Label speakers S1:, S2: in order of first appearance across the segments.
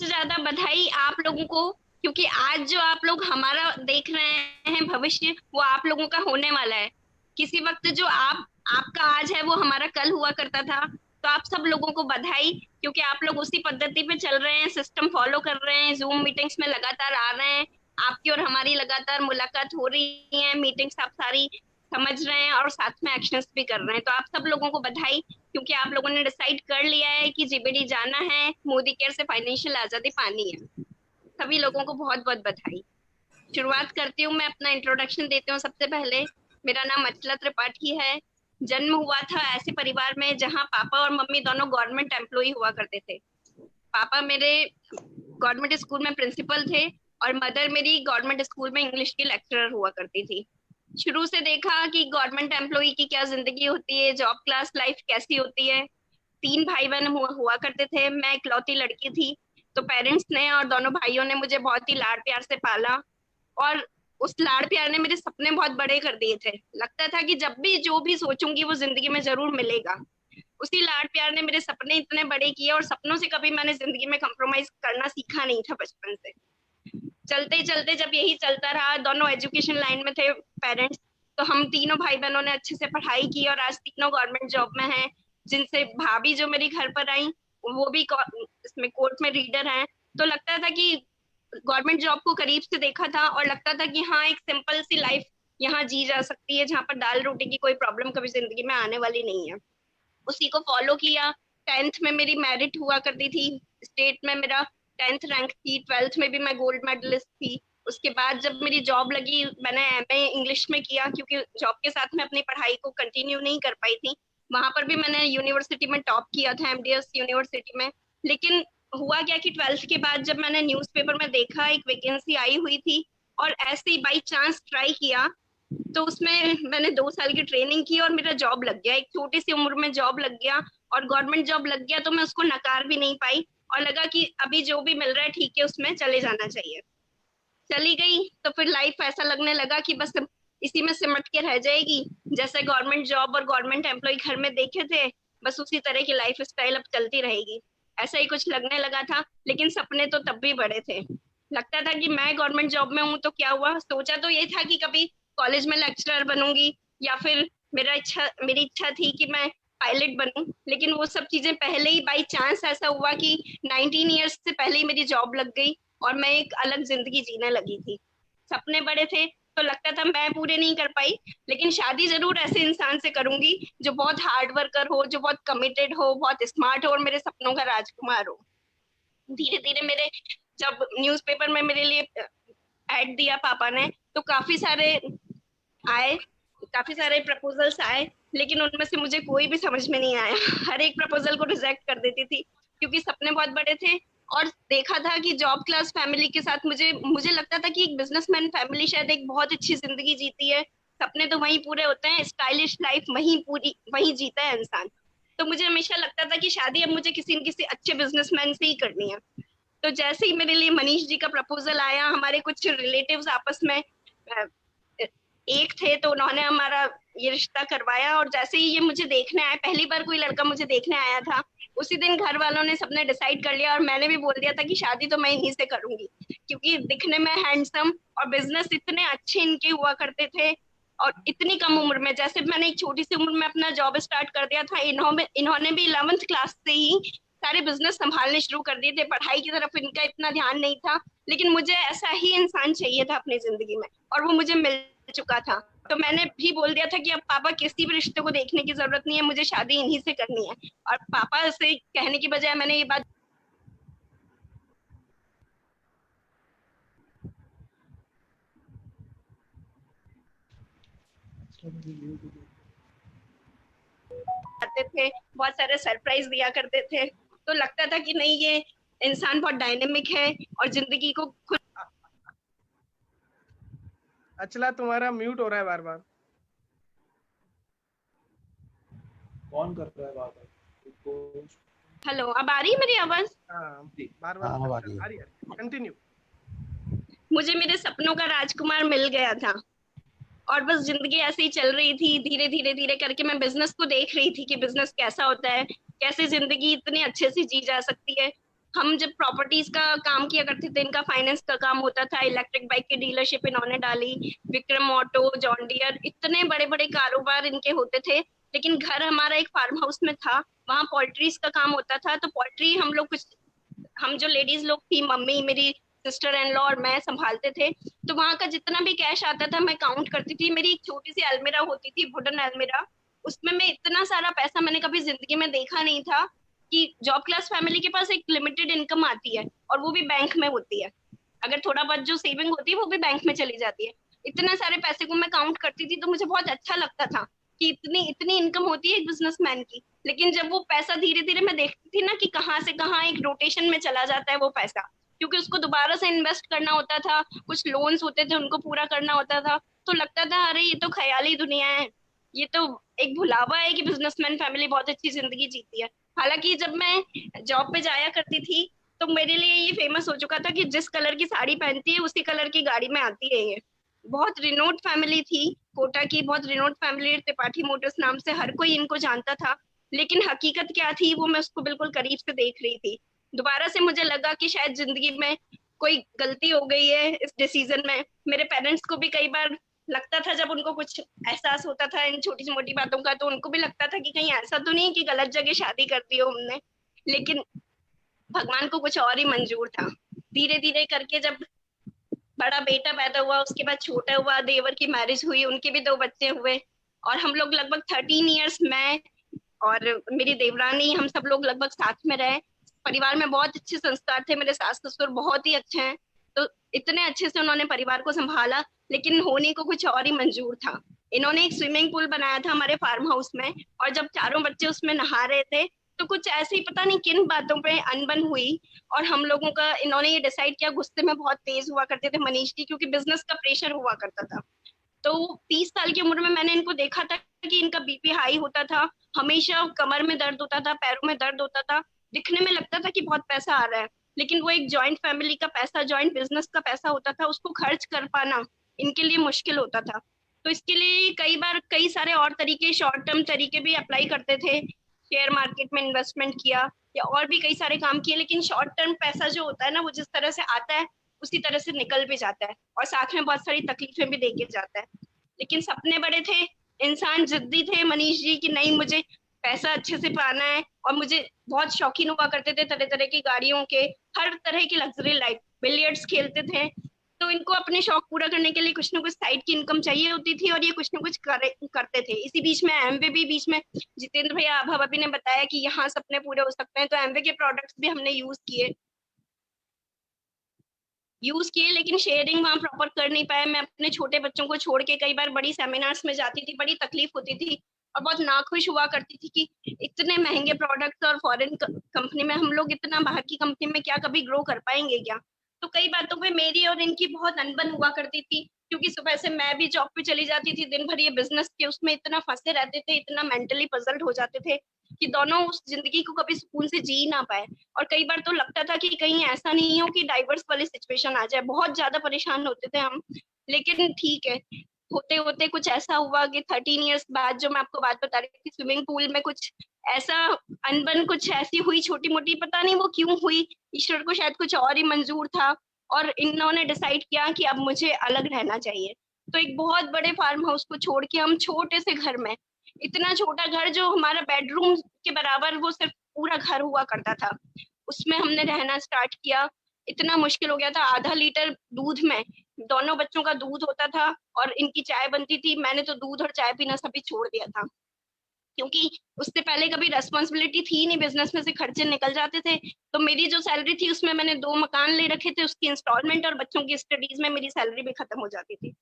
S1: सबसे ज्यादा बधाई आप लोगों को, क्योंकि आज जो आप लोग हमारा देख रहे हैं भविष्य, वो आप लोगों का होने वाला है। किसी वक्त जो आपका आज है वो हमारा कल हुआ करता था। तो आप सब लोगों को बधाई, क्योंकि आप लोग उसी पद्धति पे चल रहे हैं, सिस्टम फॉलो कर रहे हैं, जूम मीटिंग्स में लगातार आ रहे हैं। आपकी और हमारी लगातार मुलाकात हो रही है, मीटिंग्स आप सारी समझ रहे हैं और साथ में एक्शंस भी कर रहे हैं। तो आप सब लोगों को बधाई, क्योंकि आप लोगों ने डिसाइड कर लिया है कि जीबीडी जाना है, मोदी केयर से फाइनेंशियल आजादी पानी है। सभी लोगों को बहुत बहुत बधाई। शुरुआत करती हूँ, मैं अपना इंट्रोडक्शन देती हूँ। सबसे पहले, मेरा नाम अचला त्रिपाठी है। जन्म हुआ था ऐसे परिवार में जहाँ पापा और मम्मी दोनों गवर्नमेंट एम्प्लॉय हुआ करते थे। पापा मेरे गवर्नमेंट स्कूल में प्रिंसिपल थे और मदर मेरी गवर्नमेंट स्कूल में इंग्लिश की लेक्चरर हुआ करती थी। शुरू से देखा कि गवर्नमेंट एम्प्लॉय की क्या जिंदगी होती है, जॉब क्लास लाइफ कैसी होती है। तीन भाई बहन हुआ करते थे, मैं इकलौती लड़की थी। तो पेरेंट्स ने और दोनों भाइयों ने मुझे बहुत ही लाड़ प्यार से पाला। और उस लाड़ प्यार ने मेरे सपने बहुत बड़े कर दिए थे। लगता था कि जब भी जो भी सोचूंगी वो जिंदगी में जरूर मिलेगा। उसी लाड़ प्यार ने मेरे सपने इतने बड़े किए, और सपनों से कभी मैंने जिंदगी में कॉम्प्रोमाइज करना सीखा नहीं था बचपन से। चलते चलते जब यही चलता रहा, दोनों एजुकेशन लाइन में थे पेरेंट्स, तो हम तीनों भाई बहनों ने अच्छे से पढ़ाई की और आज तीनों गवर्नमेंट जॉब में हैं। जिनसे भाभी जो मेरी घर पर आई, वो भी इसमें कोर्ट में रीडर हैं। तो लगता था कि गवर्नमेंट जॉब को करीब से देखा था और लगता था कि हाँ, एक सिंपल सी लाइफ यहाँ जी जा सकती है, जहाँ पर दाल रोटी की कोई प्रॉब्लम कभी जिंदगी में आने वाली नहीं है। उसी को फॉलो किया। 10th में मेरी मेरिट हुआ करती थी, स्टेट में मेरा 10th रैंक थी। 12th में भी मैं गोल्ड मेडलिस्ट थी। उसके बाद जब मेरी जॉब लगी, मैंने एमए इंग्लिश में किया, क्योंकि जॉब के साथ में अपनी पढ़ाई को कंटिन्यू नहीं कर पाई थी। वहां पर भी मैंने यूनिवर्सिटी में टॉप किया था, एमडीएस यूनिवर्सिटी में। लेकिन हुआ क्या कि 12th के बाद जब मैंने न्यूज़पेपर में देखा एक वैकेंसी आई हुई थी, और ऐसे ही बाई चांस ट्राई किया, तो उसमें मैंने 2 साल की ट्रेनिंग की और मेरा जॉब लग गया। एक छोटी सी उम्र में जॉब लग गया और गवर्नमेंट जॉब लग गया, तो मैं उसको नकार भी नहीं पाई। और लगा कि अभी जो भी मिल रहा है ठीक है, उसमें चले जाना चाहिए। चली गई तो फिर लाइफ ऐसा लगने लगा कि बस इसी में सिमट के रह जाएगी। जैसे गवर्नमेंट जॉब और गवर्नमेंट एम्प्लॉय घर में देखे थे, बस उसी तरह की लाइफ स्टाइल अब चलती रहेगी, ऐसा ही कुछ लगने लगा था। लेकिन सपने तो तब भी बड़े थे। लगता था कि मैं गवर्नमेंट जॉब में हूँ तो क्या हुआ, सोचा तो ये था कि कभी कॉलेज में लेक्चरर बनूंगी, या फिर मेरी इच्छा थी कि मैं पायलट बनूं। लेकिन वो सब चीजें पहले ही बाई चांस ऐसा हुआ कि 19 ईयर्स से पहले ही मेरी जॉब लग गई और मैं एक अलग जिंदगी जीने लगी थी। सपने बड़े थे तो लगता था मैं पूरे नहीं कर पाई, लेकिन शादी जरूर ऐसे इंसान से करूंगी जो बहुत हार्ड वर्कर हो, जो बहुत कमिटेड हो, बहुत स्मार्ट हो और मेरे सपनों का राजकुमार हो। धीरे धीरे मेरे जब न्यूज़पेपर में मेरे लिए ऐड दिया पापा ने, तो आए काफी सारे प्रपोजल्स आए। लेकिन उनमें से मुझे कोई भी समझ में नहीं आया। हर एक प्रपोजल को रिजेक्ट कर देती थी, क्योंकि सपने बहुत बड़े थे। और देखा था कि जॉब क्लास फैमिली के साथ मुझे मुझे लगता था कि एक बिजनेसमैन फैमिली शायद एक बहुत अच्छी जिंदगी जीती है। सपने तो वहीं पूरे होते हैं, स्टाइलिश लाइफ वहीं जीता है इंसान। तो मुझे हमेशा लगता था कि शादी अब मुझे किसी न किसी अच्छे बिजनेसमैन से ही करनी है। तो जैसे ही मेरे लिए मनीष जी का प्रपोजल आया, हमारे कुछ रिलेटिव्स आपस में एक थे, तो उन्होंने हमारा ये रिश्ता करवाया। और जैसे ही ये मुझे देखने आया, पहली बार कोई लड़का मुझे देखने आया था, उसी दिन घर वालों ने सबने डिसाइड कर लिया और मैंने भी बोल दिया था कि शादी तो मैं इन्हीं से करूंगी, क्योंकि दिखने में हैंडसम और बिजनेस इतने अच्छे इनके हुआ करते थे। और इतनी कम उम्र में, जैसे मैंने एक छोटी सी उम्र में अपना जॉब स्टार्ट कर दिया था, इन्होंने भी 11th क्लास से ही सारे बिजनेस संभालने शुरू कर दिए थे। पढ़ाई की तरफ इनका इतना ध्यान नहीं था, लेकिन मुझे ऐसा ही इंसान चाहिए था अपनी जिंदगी में, और वो मुझे मिल चुका था। तो मैंने भी बोल दिया था कि अब पापा किसी भी रिश्ते को देखने की जरूरत नहीं है, मुझे शादी इन्हीं से करनी है। और पापा से कहने की बजाय मैंने ये बात करते थे, बहुत सारे सरप्राइज दिया करते थे। तो लगता था कि नहीं, ये इंसान बहुत डायनेमिक है और जिंदगी को खुद।
S2: अचला, तुम्हारा म्यूट हो रहा है बार बार।
S3: कौन कर रहा है बात?
S1: हेलो, अब आ रही है मेरी आवाज?
S2: हाँ, बार बार
S3: हाँ,
S2: आ रही है। कंटिन्यू।
S1: मुझे मेरे सपनों का राजकुमार मिल गया था, और बस जिंदगी ऐसे ही चल रही थी। धीरे धीरे धीरे करके मैं बिजनेस को देख रही थी कि बिजनेस कैसा होता है, कैसे जिंदगी इतनी अच्छे से जी जा सकती है। हम जब प्रॉपर्टीज का काम किया करते थे, इनका फाइनेंस का काम होता था, इलेक्ट्रिक बाइक की डीलरशिप इन्होंने डाली, विक्रम ऑटो, जॉन डियर, इतने बड़े बड़े कारोबार इनके होते थे। लेकिन घर हमारा एक फार्म हाउस में था, वहाँ पोल्ट्रीज का काम होता था। तो पोल्ट्री हम लोग कुछ, हम जो लेडीज लोग थी, मम्मी, मेरी सिस्टर इन लॉ और मैं संभालते थे। तो वहां का जितना भी कैश आता था मैं काउंट करती थी। मेरी एक छोटी सी अलमीरा होती थी, वुडन अलमीरा, उसमें मैं इतना सारा पैसा मैंने कभी जिंदगी में देखा नहीं था। कि जॉब क्लास फैमिली के पास एक लिमिटेड इनकम आती है और वो भी बैंक में होती है, अगर थोड़ा बहुत जो सेविंग होती है वो भी बैंक में चली जाती है। इतने सारे पैसे को मैं काउंट करती थी तो मुझे बहुत अच्छा लगता था कि इतनी इतनी इनकम होती है एक बिजनेसमैन की। लेकिन जब वो पैसा धीरे धीरे मैं देखती थी ना कि कहाँ से कहाँ एक रोटेशन में चला जाता है वो पैसा, क्योंकि उसको दोबारा से इन्वेस्ट करना होता था, कुछ लोन्स होते थे उनको पूरा करना होता था, तो लगता था अरे ये तो ख्याली दुनिया है, ये तो एक भुलावा है कि बिजनेसमैन फैमिली बहुत अच्छी जिंदगी जीती है। हालांकि जब मैं जॉब पे जाया करती थी तो मेरे लिए ये फेमस हो चुका था कि जिस कलर की साड़ी पहनती है उसी कलर की गाड़ी में आती है ये। बहुत रिनोट फैमिली थी, कोटा की बहुत रिनोट फैमिली, त्रिपाठी मोटर्स नाम से हर कोई इनको जानता था। लेकिन हकीकत क्या थी वो मैं उसको बिल्कुल करीब से देख रही थी। दोबारा से मुझे लगा कि शायद जिंदगी में कोई गलती हो गई है इस डिसीजन में। मेरे पेरेंट्स को भी कई बार लगता था, जब उनको कुछ एहसास होता था इन छोटी मोटी बातों का, तो उनको भी लगता था कि कहीं ऐसा तो नहीं कि गलत जगह शादी कर दी हो हमने। लेकिन भगवान को कुछ और ही मंजूर था। धीरे धीरे करके जब बड़ा बेटा पैदा हुआ, उसके बाद छोटा हुआ, देवर की मैरिज हुई, उनके भी 2 बच्चे हुए, और हम लोग लगभग 13 ईयर्स, मैं और मेरी देवरानी, हम सब लोग लगभग साथ में रहे। परिवार में बहुत अच्छे संस्कार थे, मेरे सास ससुर बहुत ही अच्छे हैं, तो इतने अच्छे से उन्होंने परिवार को संभाला। लेकिन होने को कुछ और ही मंजूर था। इन्होंने एक स्विमिंग पूल बनाया था हमारे फार्म हाउस में, और जब चारों बच्चे उसमें नहा रहे थे तो कुछ ऐसे ही पता नहीं किन बातों पे अनबन हुई, और हम लोगों का, इन्होंने ये डिसाइड किया, गुस्से में बहुत तेज हुआ करते थे मनीष जी, क्योंकि बिजनेस का प्रेशर हुआ करता था। तो 30 साल की उम्र में मैंने इनको देखा था कि इनका बीपी हाई होता था, हमेशा कमर में दर्द होता था, पैरों में दर्द होता था। दिखने में लगता था कि बहुत पैसा आ रहा है, लेकिन वो एक जॉइंट फैमिली का पैसा, जॉइंट बिजनेस का पैसा होता था, उसको खर्च कर पाना इनके लिए मुश्किल होता था। तो इसके लिए कई बार कई सारे और तरीके, शॉर्ट टर्म तरीके भी अप्लाई करते थे, शेयर मार्केट में इन्वेस्टमेंट किया, या और भी कई सारे काम किए। लेकिन शॉर्ट टर्म पैसा जो होता है ना, वो जिस तरह से आता है उसी तरह से निकल भी जाता है, और साथ में बहुत सारी तकलीफें भी देके जाता है। लेकिन सपने बड़े थे, इंसान जिद्दी थे मनीष जी, कि नहीं मुझे पैसा अच्छे से पाना है। और मुझे बहुत शौकीन हुआ करते थे तरह तरह की गाड़ियों के, हर तरह की लग्जरी लाइफ, बिलियर्ड्स खेलते थे। तो इनको अपने शौक पूरा करने के लिए कुछ ना कुछ साइड की इनकम चाहिए होती थी, और ये कुछ ना कुछ करते थे। इसी बीच में एमवे भी बीच में, जितेंद्र भैया आभा भाभी ने बताया कि यहाँ सपने पूरे हो सकते हैं, तो एमवे के प्रोडक्ट्स भी हमने यूज किए। लेकिन शेयरिंग वहां प्रॉपर कर नहीं पाए। मैं अपने छोटे बच्चों को छोड़ के कई बार बड़ी सेमिनार्स में जाती थी, बड़ी तकलीफ होती थी, और बहुत नाखुश हुआ करती थी कि इतने महंगे प्रोडक्ट्स और फॉरेन कंपनी में हम लोग, इतना बाहर की कंपनी में क्या कभी ग्रो कर पाएंगे क्या। तो कई बातों पे मेरी और इनकी बहुत अनबन हुआ करती थी, क्योंकि सुबह से मैं भी जॉब पे चली जाती थी, दिन भर ये बिजनेस के उसमें इतना फंसे रहते थे, इतना मेंटली पजल्ड हो जाते थे कि दोनों उस जिंदगी को कभी सुकून से जी ना पाए। और कई बार तो लगता था कि कहीं ऐसा नहीं हो कि डाइवर्स वाली सिचुएशन आ जाए, बहुत ज्यादा परेशान होते थे हम। लेकिन ठीक है, होते होते कुछ ऐसा हुआ कि 13 ईयर्स बाद, जो मैं आपको बात बता रही थी, स्विमिंग पूल में कुछ ऐसा अनबन कुछ ऐसी हुई छोटी मोटी, पता नहीं वो क्यों हुई, ईश्वर को शायद कुछ और ही मंजूर था, और इन्होंने डिसाइड किया कि अब मुझे अलग रहना चाहिए। तो एक बहुत बड़े फार्म हाउस को छोड़ के हम छोटे से घर में, इतना छोटा घर जो हमारा बेडरूम के बराबर, वो सिर्फ पूरा घर हुआ करता था, उसमें हमने रहना स्टार्ट किया। इतना मुश्किल हो गया था, आधा लीटर दूध में दोनों बच्चों का दूध होता था और इनकी चाय बनती थी। मैंने तो दूध और चाय पीना सभी छोड़ दिया था, क्योंकि उससे पहले कभी रेस्पॉन्सिबिलिटी थी नहीं, बिजनेस में से खर्चे निकल जाते थे। तो मेरी जो सैलरी थी उसमें मैंने 2 मकान ले रखे थे, उसकी इंस्टॉलमेंट और बच्चों की स्टडीज में मेरी सैलरी भी खत्म हो जाती थी।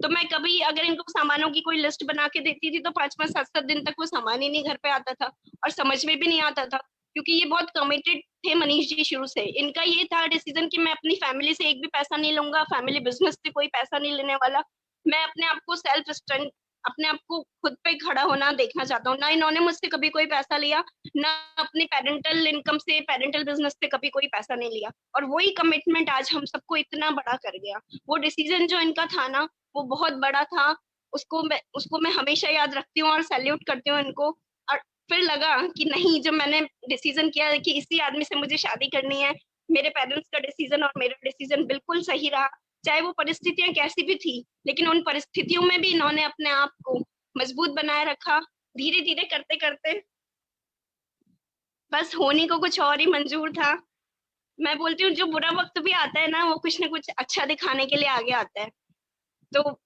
S1: तो मैं कभी अगर इनको सामानों की कोई लिस्ट बना के देती थी तो 5-5 7-7 दिन तक वो सामान ही नहीं घर पे आता था, और समझ में भी नहीं आता था, क्योंकि ये बहुत कमिटेड थे मनीष जी शुरू से। इनका ये था डिसीजन कि मैं अपनी फैमिली से एक भी पैसा नहीं लूंगा, फैमिली बिजनेस से कोई पैसा नहीं लेने वाला, मैं अपने आप को सेल्फ स्टैंड, अपने आप को खुद पे खड़ा होना देखना चाहता हूँ। ना इन्होंने मुझसे कभी कोई पैसा लिया, ना अपनी पेरेंटल इनकम से, पेरेंटल बिजनेस से कभी कोई पैसा नहीं लिया, और वही कमिटमेंट आज हम सबको इतना बड़ा कर गया। वो डिसीजन जो इनका था ना, वो बहुत बड़ा था, उसको मैं हमेशा याद रखती हूँ और सैल्यूट करती हूँ इनको। और फिर लगा कि नहीं, जो मैंने डिसीजन किया कि इसी आदमी से मुझे शादी करनी है, मेरे पेरेंट्स का डिसीजन और मेरा डिसीजन बिल्कुल सही रहा। चाहे वो परिस्थितियां कैसी भी थी, लेकिन उन परिस्थितियों में भी इन्होंने अपने आप को मजबूत बनाए रखा। धीरे धीरे करते करते बस होने को कुछ और ही मंजूर था। मैं बोलती हूँ जो बुरा वक्त भी आता है ना, वो कुछ ना कुछ अच्छा दिखाने के लिए आगे आता है। तो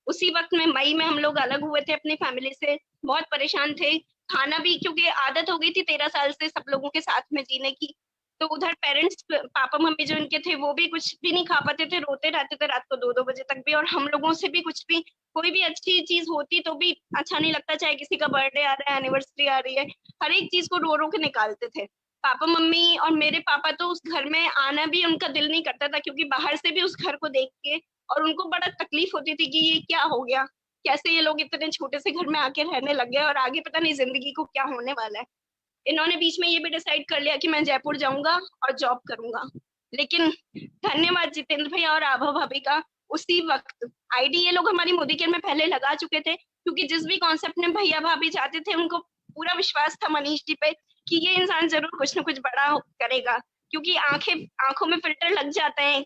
S1: उसी वक्त में मई में हम लोग अलग हुए थे अपनी फैमिली से, बहुत परेशान थे। खाना भी, क्योंकि आदत हो गई थी 13 साल से सब लोगों के साथ में जीने की, तो उधर पेरेंट्स, पापा मम्मी जो इनके थे, वो भी कुछ भी नहीं खा पाते थे, रोते रहते थे रात को 2-2 बजे तक भी। और हम लोगों से भी कुछ भी, कोई भी अच्छी चीज होती तो भी अच्छा नहीं लगता, चाहे किसी का बर्थडे आ रहा है, एनिवर्सरी आ रही है, हर एक चीज को रो रो के निकालते थे पापा मम्मी। और मेरे पापा तो उस घर में आना भी उनका दिल नहीं करता था, क्योंकि बाहर से भी उस घर को देख के और उनको बड़ा तकलीफ होती थी कि ये क्या हो गया, कैसे ये लोग इतने छोटे से घर में आके रहने लग गए और आगे पता नहीं जिंदगी को क्या होने वाला है। इन्होंने बीच में ये भी डिसाइड कर लिया कि मैं जयपुर जाऊंगा और जॉब करूंगा। लेकिन धन्यवाद जितेंद्र भैया और आभा भाभी का, उसी वक्त आईडी ये लोग हमारी मोदी केयर में पहले लगा चुके थे, क्योंकि जिस भी कॉन्सेप्ट में भैया भाभी चाहते थे, उनको पूरा विश्वास था मनीष जी पे कि ये इंसान जरूर कुछ ना कुछ बड़ा करेगा। क्योंकि आंखों में फिल्टर लग जाता है,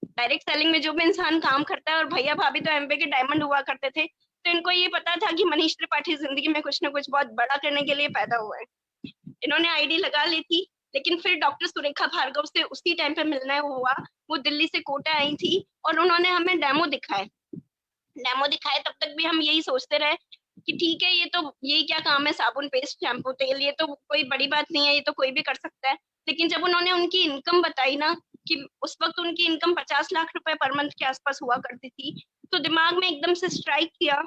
S1: डायरेक्ट सेलिंग में जो भी इंसान काम करता है। और भैया भाभी तो एमबे के डायमंड हुआ करते थे, तो इनको ये पता था कि मनीष त्रिपाठी जिंदगी में कुछ ना कुछ बहुत बड़ा करने के लिए पैदा हुआ है। इन्होंने आईडी लगा ली थी, लेकिन फिर डॉक्टर सुरेखा भार्गव से उसी टाइम पे मिलना हुआ। वो दिल्ली से कोटा आई थी और उन्होंने हमें डेमो दिखाए। तब तक भी हम यही सोचते रहे कि ठीक है, ये तो यही क्या काम है, साबुन पेस्ट शैम्पू तेल, ये तो कोई बड़ी बात नहीं है, ये तो कोई भी कर सकता है। लेकिन जब उन्होंने उनकी इनकम बताई ना, कि उस वक्त उनकी इनकम 50 लाख रुपए पर मंथ के आसपास हुआ करती थी, तो दिमाग में एकदम से स्ट्राइक किया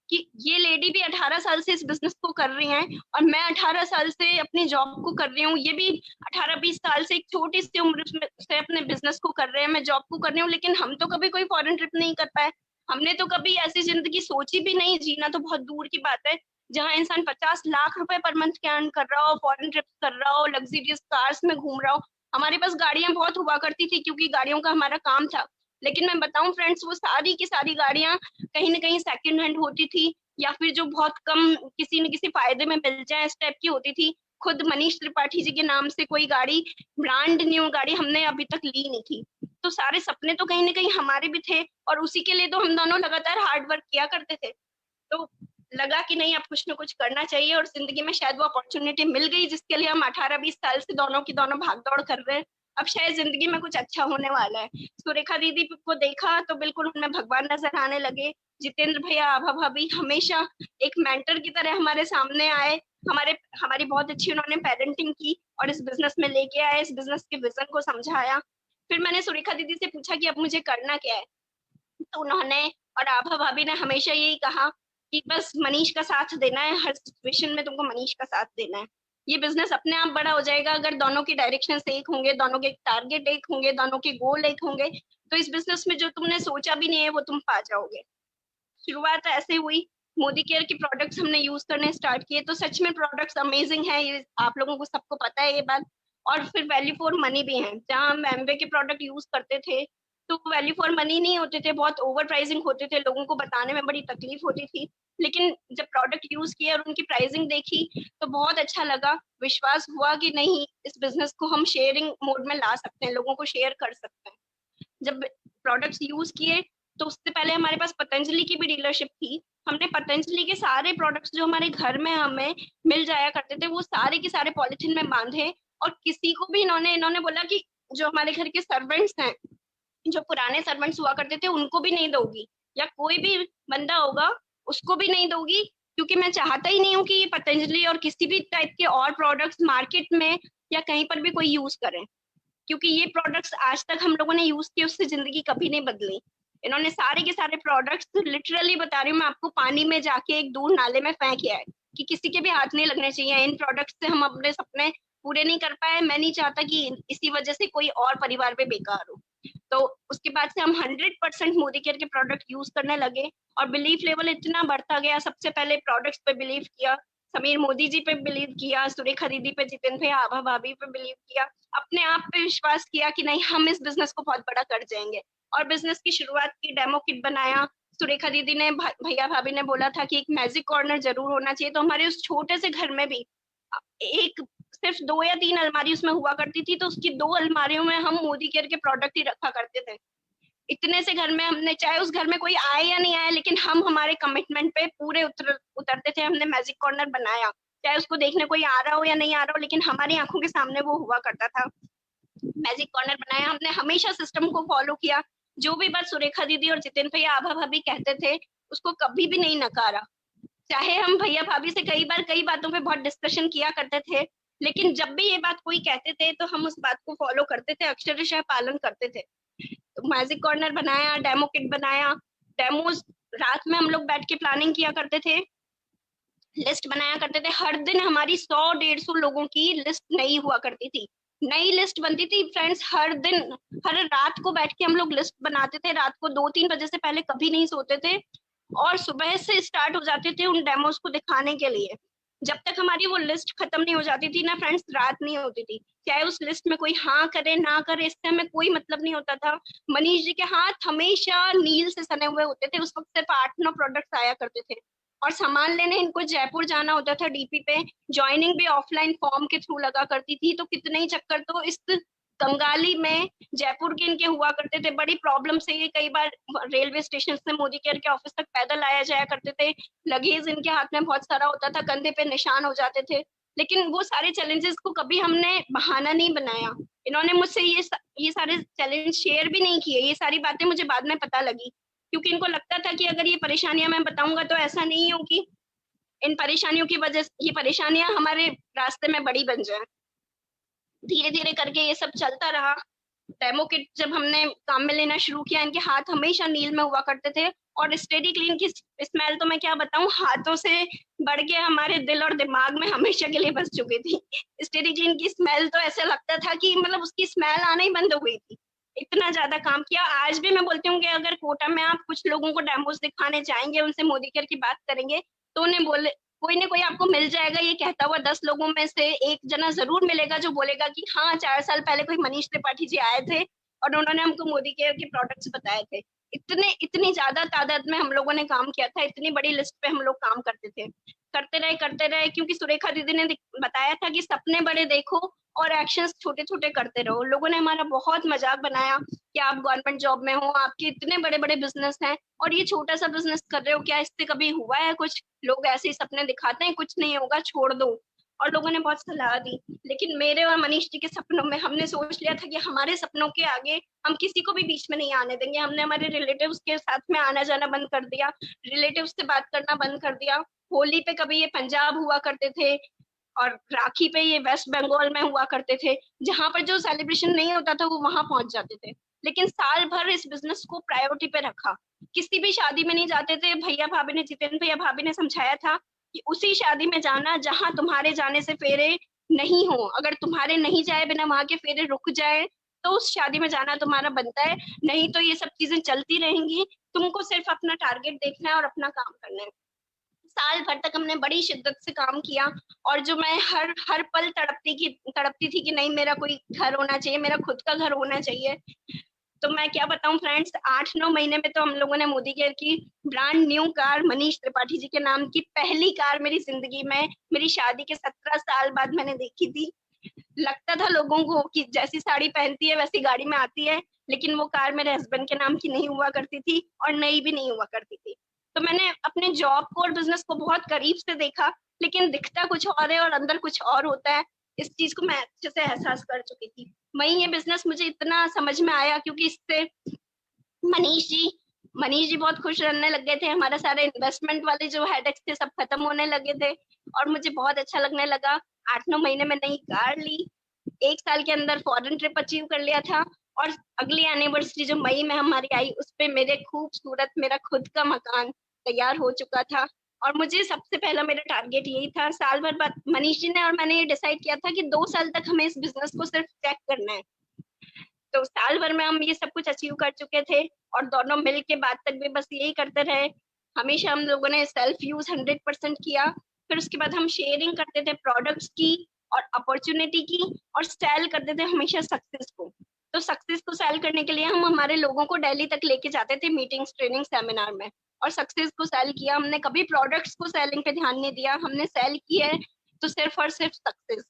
S1: कि ये लेडी भी 18 साल से इस बिजनेस को कर रही हैं और मैं 18 साल से अपनी जॉब को कर रही हूँ, ये भी 18-20 साल से एक छोटी सी उम्र से अपने बिजनेस को कर रहे हैं, मैं जॉब को कर रही हूँ। लेकिन हम तो कभी कोई फॉरेन ट्रिप नहीं कर पाए, हमने तो कभी ऐसी जिंदगी सोची भी नहीं, जीना तो बहुत दूर की बात है, जहाँ इंसान 50 लाख रुपए पर मंथ के अर्न कर रहा हो, फॉरेन ट्रिप कर रहा हो, लग्जरियस कार्स में घूम रहा हो। हमारे पास गाड़ियां बहुत हुआ करती थी, क्योंकि गाड़ियों का हमारा काम था। लेकिन मैं बताऊं फ्रेंड्स, वो सारी की सारी गाड़ियां कहीं ना कहीं सेकंड हैंड होती थी, या फिर जो बहुत कम किसी न किसी फायदे में मिल जाए इस टाइप की होती थी। खुद मनीष त्रिपाठी जी के नाम से कोई गाड़ी, ब्रांड न्यू गाड़ी हमने अभी तक ली नहीं थी। तो सारे सपने तो कहीं ना कहीं हमारे भी थे, और उसी के लिए तो हम दोनों लगातार हार्ड वर्क किया करते थे। तो लगा कि नहीं, अब कुछ ना कुछ करना चाहिए, और जिंदगी में शायद वो अपॉर्चुनिटी मिल गई जिसके लिए हम 18-20 साल से दोनों की दोनों भाग दौड़ कर रहे हैं। अब शायद जिंदगी में कुछ अच्छा होने वाला है। सुरेखा दीदी को देखा तो बिल्कुल उनमें भगवान नजर आने लगे। जितेंद्र भैया, आभा भाभी हमेशा एक मेंटर की तरह हमारे सामने आए, हमारी बहुत अच्छी उन्होंने पेरेंटिंग की और इस बिजनेस में लेके आए, इस बिजनेस के विजन को समझाया। फिर मैंने सुरेखा दीदी से पूछा कि अब मुझे करना क्या है, तो उन्होंने और आभा भाभी ने हमेशा यही कहा कि बस मनीष का साथ देना है, हर सिचुएशन में तुमको मनीष का साथ देना है। ये बिजनेस अपने आप बड़ा हो जाएगा अगर दोनों की डायरेक्शन एक होंगे, दोनों के टारगेट एक होंगे, दोनों के गोल एक होंगे, तो इस बिजनेस में जो तुमने सोचा भी नहीं है वो तुम पा जाओगे। शुरुआत ऐसे हुई, मोदी केयर के प्रोडक्ट्स हमने यूज करने स्टार्ट किए, तो सच में प्रोडक्ट्स अमेजिंग है, ये आप लोगों को सबको पता है ये बात। और फिर वैल्यू फॉर मनी भी है। जहाँ हम एमवे के प्रोडक्ट यूज करते थे तो वैल्यू फॉर मनी नहीं होते थे, बहुत ओवर प्राइसिंग होते थे, लोगों को बताने में बड़ी तकलीफ होती थी। लेकिन जब प्रोडक्ट यूज किया और उनकी प्राइसिंग देखी तो बहुत अच्छा लगा, विश्वास हुआ कि नहीं, इस बिजनेस को हम शेयरिंग मोड में ला सकते हैं, लोगों को शेयर कर सकते हैं। जब प्रोडक्ट्स यूज किए तो उससे पहले हमारे पास पतंजलि की भी डीलरशिप थी। हमने पतंजलि के सारे प्रोडक्ट्स जो हमारे घर में हमें मिल जाया करते थे, वो सारे के सारे पॉलिथीन में बांधे, और किसी को भी इन्होंने बोला कि जो हमारे घर के सर्वेंट्स हैं, जो पुराने सर्वेंट्स हुआ करते थे, उनको भी नहीं दोगी, या कोई भी बंदा होगा उसको भी नहीं दोगी, क्योंकि मैं चाहता ही नहीं हूँ कि ये पतंजलि और किसी भी टाइप के और प्रोडक्ट्स मार्केट में या कहीं पर भी कोई यूज करे, क्योंकि ये प्रोडक्ट्स आज तक हम लोगों ने यूज किए, उससे जिंदगी कभी नहीं बदली। इन्होंने सारे के सारे प्रोडक्ट्स, लिटरली बता रही हूँ मैं आपको, पानी में जाके एक दूर नाले में फेंक किया है कि किसी के भी हाथ नहीं लगने चाहिए। इन प्रोडक्ट्स से हम अपने सपने पूरे नहीं कर पाए, मैं नहीं चाहता कि इसी वजह से कोई और परिवार पे बेकार हो। तो उसके बाद से हम 100% मोदी केयर के प्रोडक्ट यूज करने लगे, और बिलीफ लेवल इतना बढ़ता गया। सबसे पहले प्रोडक्ट्स पे बिलीव किया, समीर मोदी जी पे बिलीव किया, सुरेखा दीदी पे, जितेंद्र भैया, आभा भाभी पे बिलीव किया, अपने आप पे विश्वास किया कि नहीं, हम इस बिजनेस को बहुत बड़ा कर जाएंगे। और बिजनेस की शुरुआत की, डेमो किट बनाया। सुरेखा दीदी ने, भैया भाभी ने बोला था कि एक मैजिक कॉर्नर जरूर होना चाहिए, तो हमारे उस छोटे से घर में भी एक सिर्फ 2 या 3 अलमारी उसमें हुआ करती थी, तो उसकी 2 अलमारियों में हम मोदी केयर के प्रोडक्ट ही रखा करते थे। इतने से घर में हमने, चाहे उस घर में कोई आए या नहीं आए, लेकिन हम हमारे कमिटमेंट पे पूरे उतरते थे। हमने मैजिक कॉर्नर बनाया, चाहे उसको देखने कोई आ रहा हो या नहीं आ रहा हो, लेकिन हमारी आंखों के सामने वो हुआ करता था। मैजिक कॉर्नर बनाया हमने, हमेशा सिस्टम को फॉलो किया। जो भी बात सुरेखा दीदी और जितेन भैया, आभा भाभी कहते थे, उसको कभी भी नहीं नकारा। चाहे हम भैया भाभी से कई बार कई बातों पे बहुत डिस्कशन किया करते थे, लेकिन जब भी ये बात कोई कहते थे तो हम उस बात को फॉलो करते थे, अक्षरशः पालन करते थे। तो मैजिक कॉर्नर बनाया, डेमो किट बनाया, डेमोज रात में हम लोग बैठ के प्लानिंग किया करते थे, लिस्ट बनाया करते थे। हर दिन हमारी 100-150 लोगों की लिस्ट नई हुआ करती थी, नई लिस्ट बनती थी फ्रेंड्स। हर दिन, हर रात को बैठ के हम लोग लिस्ट बनाते थे। रात को 2-3 बजे से पहले कभी नहीं सोते थे, और सुबह से स्टार्ट हो जाते थे उन डेमोज को दिखाने के लिए। जब तक हमारी वो लिस्ट खत्म नहीं हो जाती थी ना फ्रेंड्स, रात नहीं होती थी। चाहे उस लिस्ट में कोई हाँ करे ना करे, इससे हमें कोई मतलब नहीं होता था। मनीष जी के हाथ हमेशा नील से सने हुए होते थे। उस वक्त सिर्फ 8-9 प्रोडक्ट्स आया करते थे, और सामान लेने इनको जयपुर जाना होता था डीपी पे। ज्वाइनिंग भी ऑफलाइन फॉर्म के थ्रू लगा करती थी, तो कितने ही चक्कर तो इस कंगाली में जयपुर के इनके हुआ करते थे। बड़ी प्रॉब्लम से ये कई बार रेलवे स्टेशन से मोदी केयर के ऑफिस तक पैदल आया जाया करते थे। लगेज इनके हाथ में बहुत सारा होता था, कंधे पे निशान हो जाते थे, लेकिन वो सारे चैलेंजेस को कभी हमने बहाना नहीं बनाया। इन्होंने मुझसे ये सारे चैलेंज शेयर भी नहीं किए। ये सारी बातें मुझे बाद में पता लगी, क्योंकि इनको लगता था कि अगर ये परेशानियां मैं बताऊंगा तो ऐसा नहीं हो कि इन परेशानियों की वजह से ये परेशानियां हमारे रास्ते में बड़ी बन जाए। धीरे धीरे करके ये सब चलता रहा। डेमो किट जब हमने काम में लेना शुरू किया, इनके हाथ हमेशा नील में हुआ करते थे, और स्टेडी क्लीन की स्मेल तो मैं क्या बताऊं, हाथों से बढ़ के हमारे दिल और दिमाग में हमेशा के लिए बस चुकी थी। स्टेडी क्लीन की स्मेल तो ऐसा लगता था कि मतलब उसकी स्मेल आना ही बंद हो गई थी, इतना ज्यादा काम किया। आज भी मैं बोलती हूँ कि अगर कोटा में आप कुछ लोगों को डेमोज दिखाने जाएंगे, उनसे मोदी केयर की बात करेंगे, तो उन्हें बोले कोई ना कोई आपको मिल जाएगा। ये कहता हुआ 10 लोगों में से एक जना जरूर मिलेगा जो बोलेगा कि हाँ 4 साल पहले कोई मनीष त्रिपाठी जी आए थे और उन्होंने हमको मोदी केयर के प्रोडक्ट्स बताए थे। इतनी ज्यादा तादाद में हम लोगों ने काम किया था, इतनी बड़ी लिस्ट पे हम लोग काम करते रहे, क्योंकि सुरेखा दीदी ने बताया था कि सपने बड़े देखो और एक्शंस छोटे छोटे करते रहो। लोगों ने हमारा बहुत मजाक बनाया कि आप गवर्नमेंट जॉब में हो, आपके इतने बड़े बड़े बिजनेस हैं और ये छोटा सा बिजनेस कर रहे हो, क्या इससे कभी हुआ है कुछ? लोग ऐसे ही सपने दिखाते हैं, कुछ नहीं होगा, छोड़ दो। और लोगों ने बहुत सलाह दी, लेकिन मेरे और मनीष जी के सपनों में हमने सोच लिया था कि हमारे सपनों के आगे हम किसी को भी बीच में नहीं आने देंगे। हमने हमारे रिलेटिव्स के साथ में आना जाना बंद कर दिया, रिलेटिव्स से बात करना बंद कर दिया। होली पे कभी ये पंजाब हुआ करते थे और राखी पे ये वेस्ट बंगाल में हुआ करते थे। जहां पर जो सेलिब्रेशन नहीं होता था वो वहां पहुंच जाते थे। लेकिन साल भर इस बिजनेस को प्रायोरिटी पे रखा, किसी भी शादी में नहीं जाते थे। भैया भाभी ने, जितेन भैया भाभी ने समझाया था कि उसी शादी में जाना जहां तुम्हारे जाने से फेरे नहीं हो। अगर तुम्हारे नहीं जाए बिना वहां के फेरे रुक जाए तो उस शादी में जाना तुम्हारा बनता है, नहीं तो ये सब चीजें चलती रहेंगी। तुमको सिर्फ अपना टारगेट देखना है और अपना काम करना है। साल भर तक हमने बड़ी शिद्दत से काम किया, और जो मैं हर हर पल तड़पती थी कि नहीं मेरा कोई घर होना चाहिए, मेरा खुद का घर होना चाहिए। तो मैं क्या बताऊं फ्रेंड्स, 8-9 महीने में तो हम लोगों ने मोदी केयर की brand new car, Manish Tripathi ji के नाम की पहली कार मेरी जिंदगी में, मेरी शादी के 17 साल बाद मैंने देखी थी। लगता था लोगों को कि जैसी साड़ी पहनती है वैसी गाड़ी में आती है, लेकिन वो कार मेरे हस्बैंड के नाम की नहीं हुआ करती थी और नई भी नहीं हुआ करती थी। तो मैंने अपने जॉब को और बिजनेस को बहुत करीब से देखा, लेकिन दिखता कुछ और है और अंदर कुछ और होता है। इस चीज को मैं अच्छे से एहसास कर चुकी थी। वहीं ये बिजनेस मुझे इतना समझ में आया क्योंकि इससे मनीष जी बहुत खुश रहने लग गए थे। हमारा सारे इन्वेस्टमेंट वाले जो हेडेक्स थे सब खत्म होने लगे थे और मुझे बहुत अच्छा लगने लगा। 8-9 महीने में नई कार ली, 1 साल के अंदर फॉरेन ट्रिप अचीव कर लिया था, और अगली एनिवर्सरी जो मई में हमारी आई उस पे मेरे खूबसूरत मेरा खुद का मकान तैयार हो चुका था। और मुझे सबसे पहला मेरा टारगेट यही था। साल भर बाद मनीष जी ने और मैंने ये डिसाइड किया था कि 2 साल तक हमें इस बिजनेस को सिर्फ चेक करना है। तो साल भर में हम ये सब कुछ अचीव कर चुके थे और दोनों मिल के बाद तक भी बस यही करते रहे। हमेशा हम लोगों ने सेल्फ यूज 100% किया। फिर उसके बाद हम शेयरिंग करते थे प्रोडक्ट्स की और अपॉर्चुनिटी की, और सेल करते थे हमेशा सक्सेस को। तो सक्सेस को सेल करने के लिए हम हमारे लोगों को दिल्ली तक लेके जाते थे मीटिंग्स, ट्रेनिंग, सेमिनार में, और सक्सेस को सेल किया हमने। कभी प्रोडक्ट्स को सेलिंग पे ध्यान नहीं दिया, हमने सेल किया है तो सिर्फ और सिर्फ सक्सेस।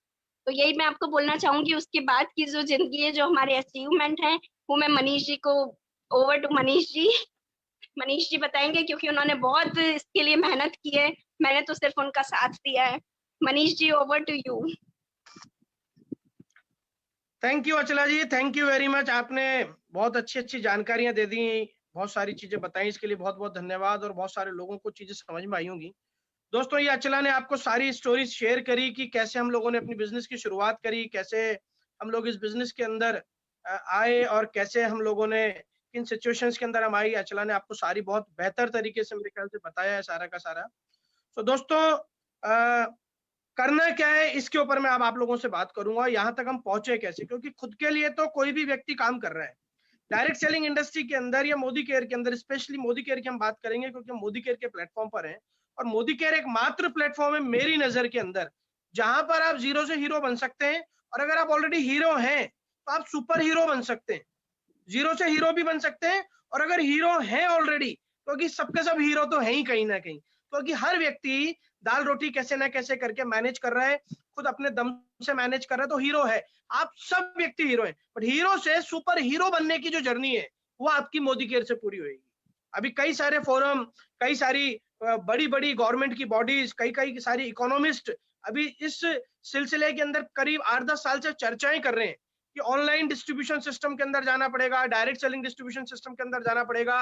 S1: तो यही मैं आपको बोलना चाहूंगी। उसके बाद की जो जिंदगी है, जो हमारे अचीवमेंट है, वो मैं मनीष जी को, ओवर टू मनीष जी। मनीष जी बताएंगे, क्योंकि उन्होंने बहुत इसके लिए मेहनत की है, मैंने तो सिर्फ उनका साथ दिया है। Manish ji, over to you.
S2: Thank you Achala ji, thank you very much. आपने बहुत अच्छी अच्छी जानकारियां दे दी, बहुत सारी चीजें बताई, इसके लिए बहुत बहुत धन्यवाद। और बहुत सारे लोगों को चीजें समझ में आई होंगी। दोस्तों, ये अचला ने आपको सारी स्टोरीज शेयर करी कि कैसे हम लोगों ने अपनी बिजनेस की शुरुआत करी, कैसे हम लोग इस बिजनेस के अंदर आए और कैसे हम लोगों ने किन सिचुएशंस के अंदर हम आई। अचला ने आपको सारी बहुत बेहतर तरीके से मेरे ख्याल से बताया है सारा का सारा। तो दोस्तों, करना क्या है इसके ऊपर मैं अब आप लोगों से बात करूंगा। यहाँ तक हम पहुंचे कैसे, क्योंकि खुद के लिए तो कोई भी व्यक्ति काम कर रहा है। डायरेक्ट सेलिंग इंडस्ट्री के अंदर या मोदी केयर के अंदर, स्पेशली मोदी केयर की हम बात करेंगे क्योंकि हम मोदी केयर के प्लेटफॉर्म पर हैं। और मोदी केयर एक मात्र प्लेटफॉर्म है मेरी नजर के अंदर जहां पर आप जीरो से हीरो बन सकते हैं। और अगर आप ऑलरेडी हीरो हैं तो आप सुपर हीरो बन सकते हैं। जीरो से हीरो भी बन सकते हैं, और अगर हीरो हैं ऑलरेडी, क्योंकि सबके सब हीरो तो है ही कहीं ना कहीं, क्योंकि हर व्यक्ति दाल रोटी कैसे ना कैसे करके मैनेज कर रहा है, खुद अपने दम से मैनेज कर रहा है, तो हीरो है। आप सब व्यक्ति हीरो हैं, बट हीरो से सुपर हीरो बनने की जो जर्नी है वो आपकी मोदी केयर से पूरी होगी। अभी कई सारे फोरम, कई सारी बड़ी बड़ी गवर्नमेंट की बॉडीज, कई कई सारी इकोनॉमिस्ट अभी इस सिलसिले के अंदर करीब 8-10 साल से चर्चाएं कर रहे हैं कि ऑनलाइन डिस्ट्रीब्यूशन सिस्टम के अंदर जाना पड़ेगा, डायरेक्ट सेलिंग डिस्ट्रीब्यूशन सिस्टम के अंदर जाना पड़ेगा।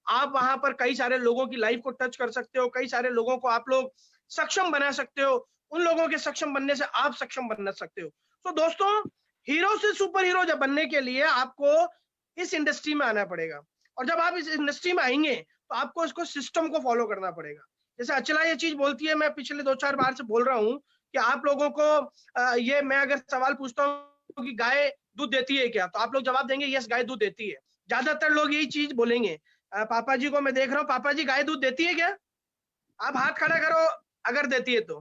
S2: आप वहां पर कई सारे लोगों की लाइफ को टच कर सकते हो, कई सारे लोगों को आप लोग सक्षम बना सकते हो, उन लोगों के सक्षम बनने से आप सक्षम बन सकते हो। तो दोस्तों, हीरो से सुपर हीरो जब बनने के लिए आपको इस इंडस्ट्री में आना पड़ेगा। और जब आप इस इंडस्ट्री में आएंगे तो आपको इसको सिस्टम को फॉलो करना पड़ेगा। जैसे अचला ये चीज बोलती है, मैं पिछले 2-4 बार से बोल रहा हूँ कि आप लोगों को ये मैं अगर सवाल पूछता हूँ कि गाय दूध देती है क्या, तो आप लोग जवाब देंगे यस गाय दूध देती है। ज्यादातर लोग यही चीज बोलेंगे। पापा जी को मैं देख रहा हूँ, पापा जी गाय दूध देती है क्या? आप हाथ खड़ा करो अगर देती है तो।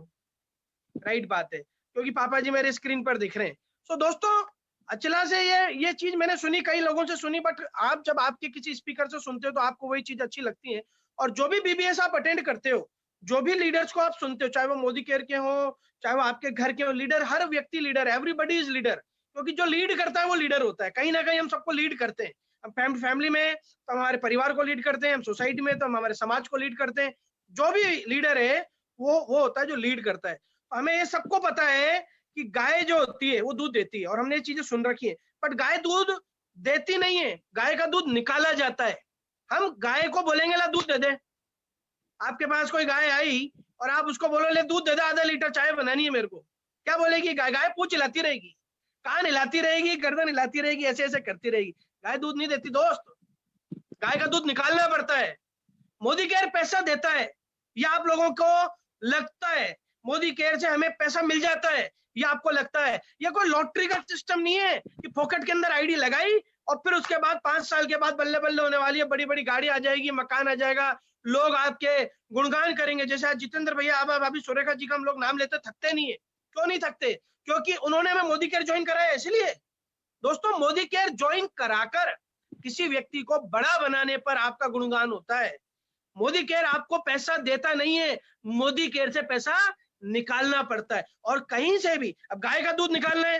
S2: राइट बात है, क्योंकि पापा जी मेरे स्क्रीन पर दिख रहे हैं। सो दोस्तों, अचला से ये चीज मैंने सुनी, कई लोगों से सुनी, बट आप जब आपके किसी स्पीकर से सुनते हो तो आपको वही चीज अच्छी लगती है। और जो भी बीबीएस आप अटेंड करते हो, जो भी लीडर्स को आप सुनते हो, चाहे वो मोदी केयर के हो, चाहे वो आपके घर के हो, लीडर, हर व्यक्ति लीडर, एवरीबडी इज लीडर। क्योंकि जो लीड करता है वो लीडर होता है। कहीं ना कहीं हम सबको लीड करते हैं। हम फैमिली में तो हम हमारे परिवार को लीड करते हैं, हम सोसाइटी में तो हम हमारे समाज को लीड करते हैं। जो भी लीडर है वो होता है जो लीड करता है। हमें ये सबको पता है कि गाय जो होती है वो दूध देती है, और हमने ये चीजें सुन रखी है। बट गाय दूध देती नहीं है, गाय का दूध निकाला जाता है। हम गाय को बोलेंगे ला दूध दे दे। आपके पास कोई गाय आई और आप उसको बोलो ले दूध दे दे, आधा लीटर चाय बनानी है मेरे को, क्या बोलेगी गाय? गाय पूंछ हिलाती रहेगी, कान हिलाती रहेगी, गर्दन हिलाती रहेगी, ऐसे ऐसे करती रहेगी। गाय दूध नहीं देती दोस्त, गाय का दूध निकालना पड़ता है। मोदी केयर पैसा देता है, या आप लोगों को लगता है मोदी केयर से हमें पैसा मिल जाता है, या आपको लगता है? ये कोई लॉटरी का सिस्टम नहीं है कि पॉकेट के अंदर आईडी लगाई और फिर उसके बाद 5 साल के बाद बल्ले बल्ले होने वाली है, बड़ी बड़ी गाड़ी आ जाएगी, मकान आ जाएगा, लोग आपके गुणगान करेंगे। जैसे आज जितेंद्र भैया, अब अभी सुरेखा जी का हम लोग नाम लेते, थकते नहीं है। क्यों नहीं थकते? क्योंकि उन्होंने हमें मोदी केयर ज्वाइन कराया, इसलिए। दोस्तों, मोदी केयर ज्वाइन कराकर किसी व्यक्ति को बड़ा बनाने पर आपका गुणगान होता है। मोदी केयर आपको पैसा देता नहीं है, मोदी केयर से पैसा निकालना पड़ता है। और कहीं से भी, अब गाय का दूध निकालना है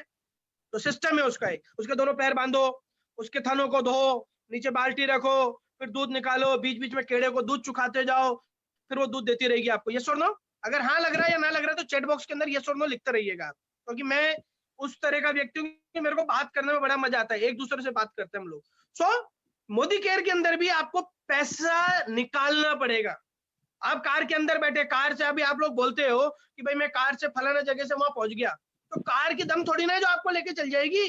S2: तो सिस्टम है उसका एक, उसके दोनों पैर बांधो, उसके थनों को धो, नीचे बाल्टी रखो, फिर दूध निकालो, बीच बीच में केड़े को दूध चुखाते जाओ, फिर वो दूध देती रहेगी आपको। यस और नो? अगर हाँ लग रहा है या ना लग रहा है तो चैट बॉक्स के अंदर यस और नो लिखते रहिएगा, क्योंकि मैं उस तरह का व्यक्ति हूँ कि मेरे को बात करने में बड़ा मजा आता है, एक दूसरे से बात करते हैं हम लोग। सो मोदी केयर के अंदर भी आपको पैसा निकालना पड़ेगा। आप कार के अंदर बैठे, कार से अभी आप लोग बोलते हो कि भाई मैं कार से फलाना जगह से वहां पहुंच गया, तो कार की दम थोड़ी ना है जो आपको लेके चल जाएगी।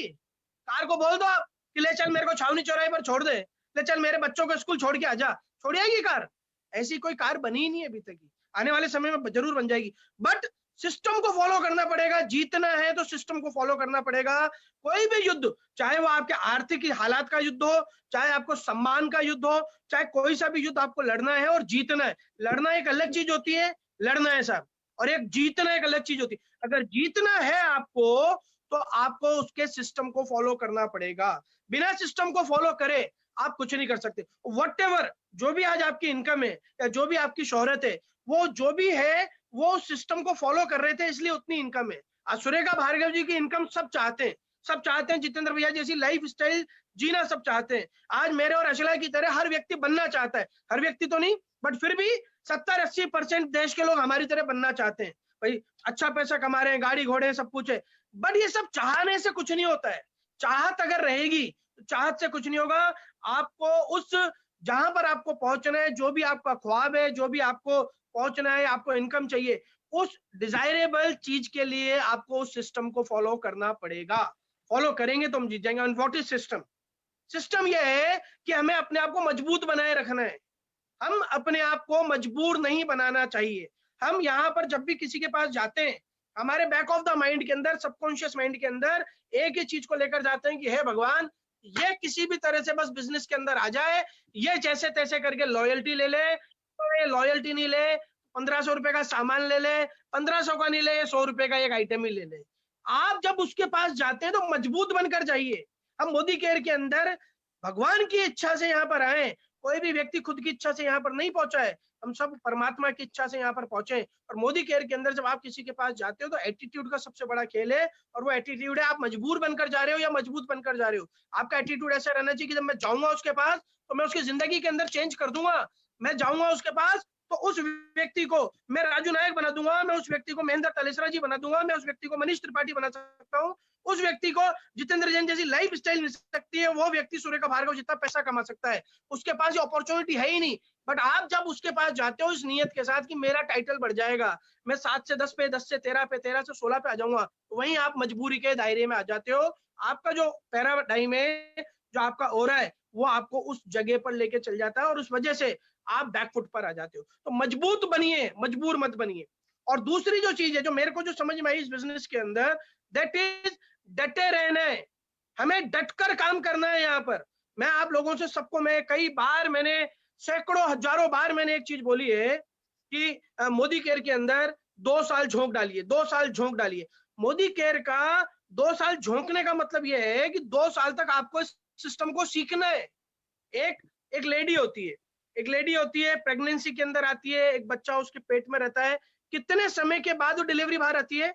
S2: कार को बोल दो आप कि ले चल मेरे को छावनी चौराहे पर छोड़ दे, ले चल मेरे बच्चों को स्कूल छोड़ के आजा, छोड़ आएगी कार? ऐसी कोई कार बनी ही नहीं है अभी तक की, आने वाले समय में जरूर बन जाएगी। बट सिस्टम को फॉलो करना पड़ेगा। जीतना है तो सिस्टम को फॉलो करना पड़ेगा। कोई भी युद्ध, चाहे वो आपके आर्थिक हालात का युद्ध हो, चाहे आपको सम्मान का युद्ध हो, चाहे कोई सा भी युद्ध आपको लड़ना है और जीतना है। लड़ना एक अलग चीज होती है, लड़ना है साहब, और एक जीतना एक अलग चीज होती है। अगर जीतना है आपको तो आपको उसके सिस्टम को फॉलो करना पड़ेगा। बिना सिस्टम को फॉलो करे आप कुछ नहीं कर सकते। व्हाटएवर जो भी आज आपकी इनकम है या जो भी आपकी शोहरत है, वो जो भी है वो उस सिस्टम को फॉलो कर रहे थे, इसलिए उतनी इनकम है। आज सुरेखा भार्गव जी की इनकम सब चाहते हैं, सब चाहते हैं जितेंद्र भैया जैसी लाइफ स्टाइल जीना सब चाहते हैं। आज मेरे और अचला की तरह हर व्यक्ति बनना चाहता है, हर व्यक्ति तो नहीं बट फिर भी 70-80% देश के लोग हमारी तरह बनना चाहते हैं। भाई अच्छा पैसा कमा रहे हैं, गाड़ी घोड़े सब कुछ है, बट ये सब चाहने से कुछ नहीं होता है। चाहत अगर रहेगी तो चाहत से कुछ नहीं होगा। आपको उस जहां पर आपको पहुंचना है, जो भी आपका ख्वाब है, जो भी आपको पहुंचना है, आपको इनकम चाहिए, उस डिजायरेबल चीज के लिए आपको उस सिस्टम को फॉलो करना पड़ेगा। फॉलो करेंगे तो हम जीत जाएंगे। What is system? सिस्टम यह है कि हमें अपने आप को मजबूत बनाए रखना है। हम अपने आप को मजबूर नहीं बनाना चाहिए। हम यहाँ पर जब भी किसी के पास जाते हैं, हमारे बैक ऑफ द माइंड के अंदर, सबकॉन्शियस माइंड के अंदर एक ही चीज को लेकर जाते हैं कि हे भगवान, ये किसी भी तरह से बस बिजनेस के अंदर आ जाए, ये जैसे तैसे करके लॉयल्टी ले ले, तो ये लॉयल्टी नहीं ले 1500 रुपए का सामान ले ले, 1500 का नहीं ले, 100 रुपए का एक आइटम ही ले ले। आप जब उसके पास जाते हैं तो मजबूत बनकर जाइए। हम मोदी केयर के अंदर भगवान की इच्छा से यहाँ पर आए, कोई भी व्यक्ति खुद की इच्छा से यहाँ पर नहीं पहुंचा है, हम सब परमात्मा की इच्छा से यहाँ पर पहुंचे। और मोदी केयर के अंदर जब आप किसी के पास जाते हो तो एटीट्यूड का सबसे बड़ा खेल है, और वो एटीट्यूड है आप मजबूर बनकर जा रहे हो या मजबूत बनकर जा रहे हो। आपका एटीट्यूड ऐसा रहना चाहिए कि जब मैं जाऊंगा उसके पास तो मैं उसकी जिंदगी के अंदर चेंज कर दूंगा। मैं जाऊंगा उसके पास तो उस व्यक्ति को मैं राजू नायक बना दूंगा, मैं उस व्यक्ति को महेंद्र तलेसरा जी बना दूंगा, मैं उस व्यक्ति को मनीष त्रिपाठी बना सकता हूँ, उस व्यक्ति को जितेंद्र जैन जैसी लाइफ स्टाइल मिल सकती है, वो व्यक्ति सुरेखा भार्गव जितना पैसा कमा सकता है। उसके पास ये अपॉर्चुनिटी है ही नहीं। बट आप जब उसके पास जाते हो इस नियत के साथ कि मेरा टाइटल बढ़ जाएगा, मैं 7 से 10 पे, 10 से 13 पे, 13 से 16 पे आ जाऊंगा, तो वहीं आप मजबूरी के दायरे में आ जाते हो। आपका जो पैराडाइम है, जो आपका ओरा है, वो आपको उस जगह पर लेके चल जाता है और उस वजह से आप बैकफुट पर आ जाते हो। तो मजबूत बनिए, मजबूर मत बनिए। और दूसरी जो चीज है जो मेरे को जो समझ में आई इस बिजनेस के अंदर, दैट इज डटे रहना है। हमें डटकर काम करना है। यहाँ पर मैं आप लोगों से सबको, मैं कई बार, मैंने सैकड़ों हजारों बार मैंने एक चीज बोली है कि मोदी केयर के अंदर 2 साल झोंक डालिए, 2 साल झोंक डालिए। मोदी केयर का 2 साल झोंकने का मतलब यह है कि 2 साल तक आपको इस सिस्टम को सीखना है। एक लेडी होती है, एक लेडी होती है, प्रेगनेंसी के अंदर आती है, एक बच्चा उसके पेट में रहता है। कितने समय के बाद वो डिलीवरी बाहर आती है?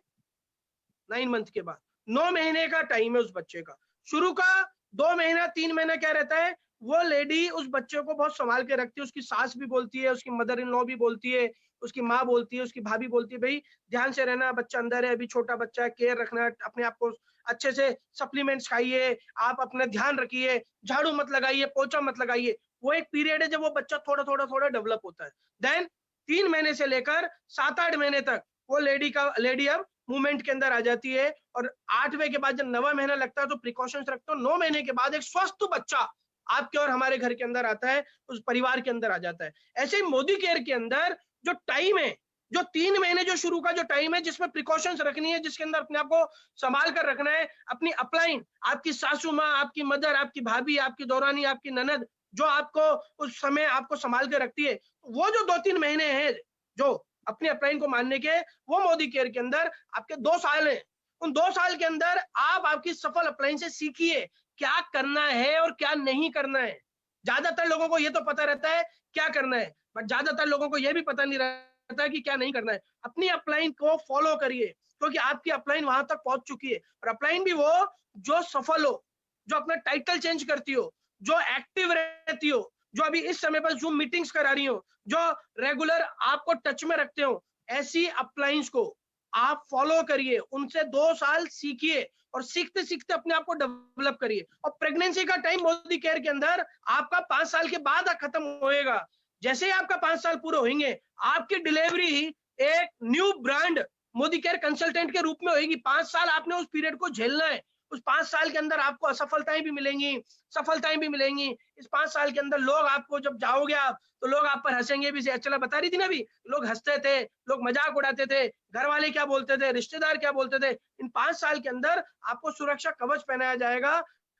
S2: 9 मंथ के बाद। 9 महीने का टाइम है उस बच्चे का। शुरू का 2 महीना 3 महीना क्या रहता है, वो लेडी उस बच्चे को बहुत संभाल के रखती है। उसकी सास भी बोलती है, उसकी मदर इन लॉ भी बोलती है, उसकी माँ बोलती है, उसकी भाभी बोलती है, भाई ध्यान से रहना, बच्चा अंदर है, अभी छोटा बच्चा है, केयर रखना, अपने आप को अच्छे से सप्लीमेंट्स खाइए, आप अपना ध्यान रखिए, झाड़ू मत लगाइए, पोछा मत लगाइए। वो एक पीरियड है जब वो बच्चा थोड़ा थोड़ा थोड़ा डेवलप होता है। देन 3 महीने से लेकर 7-8 महीने तक वो लेडी अब मूवमेंट के अंदर आ जाती है। और 8वें के बाद जब 9वां महीना लगता है तो प्रिकॉशंस रखते हो। 9 महीने के बाद एक स्वस्थ बच्चा आपके और हमारे घर के अंदर आता है, उस परिवार के अंदर आ जाता है। ऐसे ही मोदी केयर के अंदर जो टाइम है, जो 3 महीने जो शुरू का जो टाइम है जिसमें प्रिकॉशंस रखनी है, जिसके अंदर अपने आप को संभाल कर रखना है, अपनी अपलाइन, आपकी सासू माँ, आपकी मदर, आपकी भाभी, आपकी दौरानी, आपकी ननद, जो आपको उस समय आपको संभाल के रखती है, वो जो 2-3 महीने हैं जो अपनी अपलाइन को मानने के, वो मोदी केयर के अंदर आपके 2 साल हैं। उन 2 साल के अंदर आप आपकी सफल अपलाइन से सीखिए क्या करना है और क्या नहीं करना है। ज्यादातर लोगों को ये तो पता रहता है क्या करना है, बट ज्यादातर लोगों को ये भी पता नहीं रहता है कि क्या नहीं करना है। अपनी अपलाइन को फॉलो करिए, क्योंकि आपकी अपलाइन वहां तक पहुंच चुकी है। और अपलाइन भी वो जो सफल हो, जो अपना टाइटल चेंज करती हो, जो एक्टिव रहती हो, जो अभी इस समय पर जूम मीटिंग्स करा रही हो, जो रेगुलर आपको टच में रखते हो, ऐसी अपलाइंस को आप फॉलो करिए, उनसे 2 साल सीखिए और सीखते सीखते अपने आप को डेवलप करिए। और प्रेगनेंसी का टाइम मोदी केयर के अंदर आपका 5 साल के बाद खत्म होएगा। जैसे ही आपका 5 साल पूरे होंगे, आपकी डिलीवरी एक new brand Modi care consultant के रूप में होगी। 5 साल आपने उस पीरियड को झेलना है। उस 5 साल के अंदर आपको असफलताएं भी मिलेंगी, सफलताएं भी मिलेंगी। इस 5 साल के अंदर लोग आपको, जब जाओगे आप, तो लोग आप पर हंसेंगे भी। चला बता रही थी ना अभी, लोग हंसते थे, लोग मजाक उड़ाते थे, घर वाले क्या बोलते थे, रिश्तेदार क्या बोलते थे। इन 5 साल के अंदर आपको सुरक्षा कवच पहनाया जाएगा।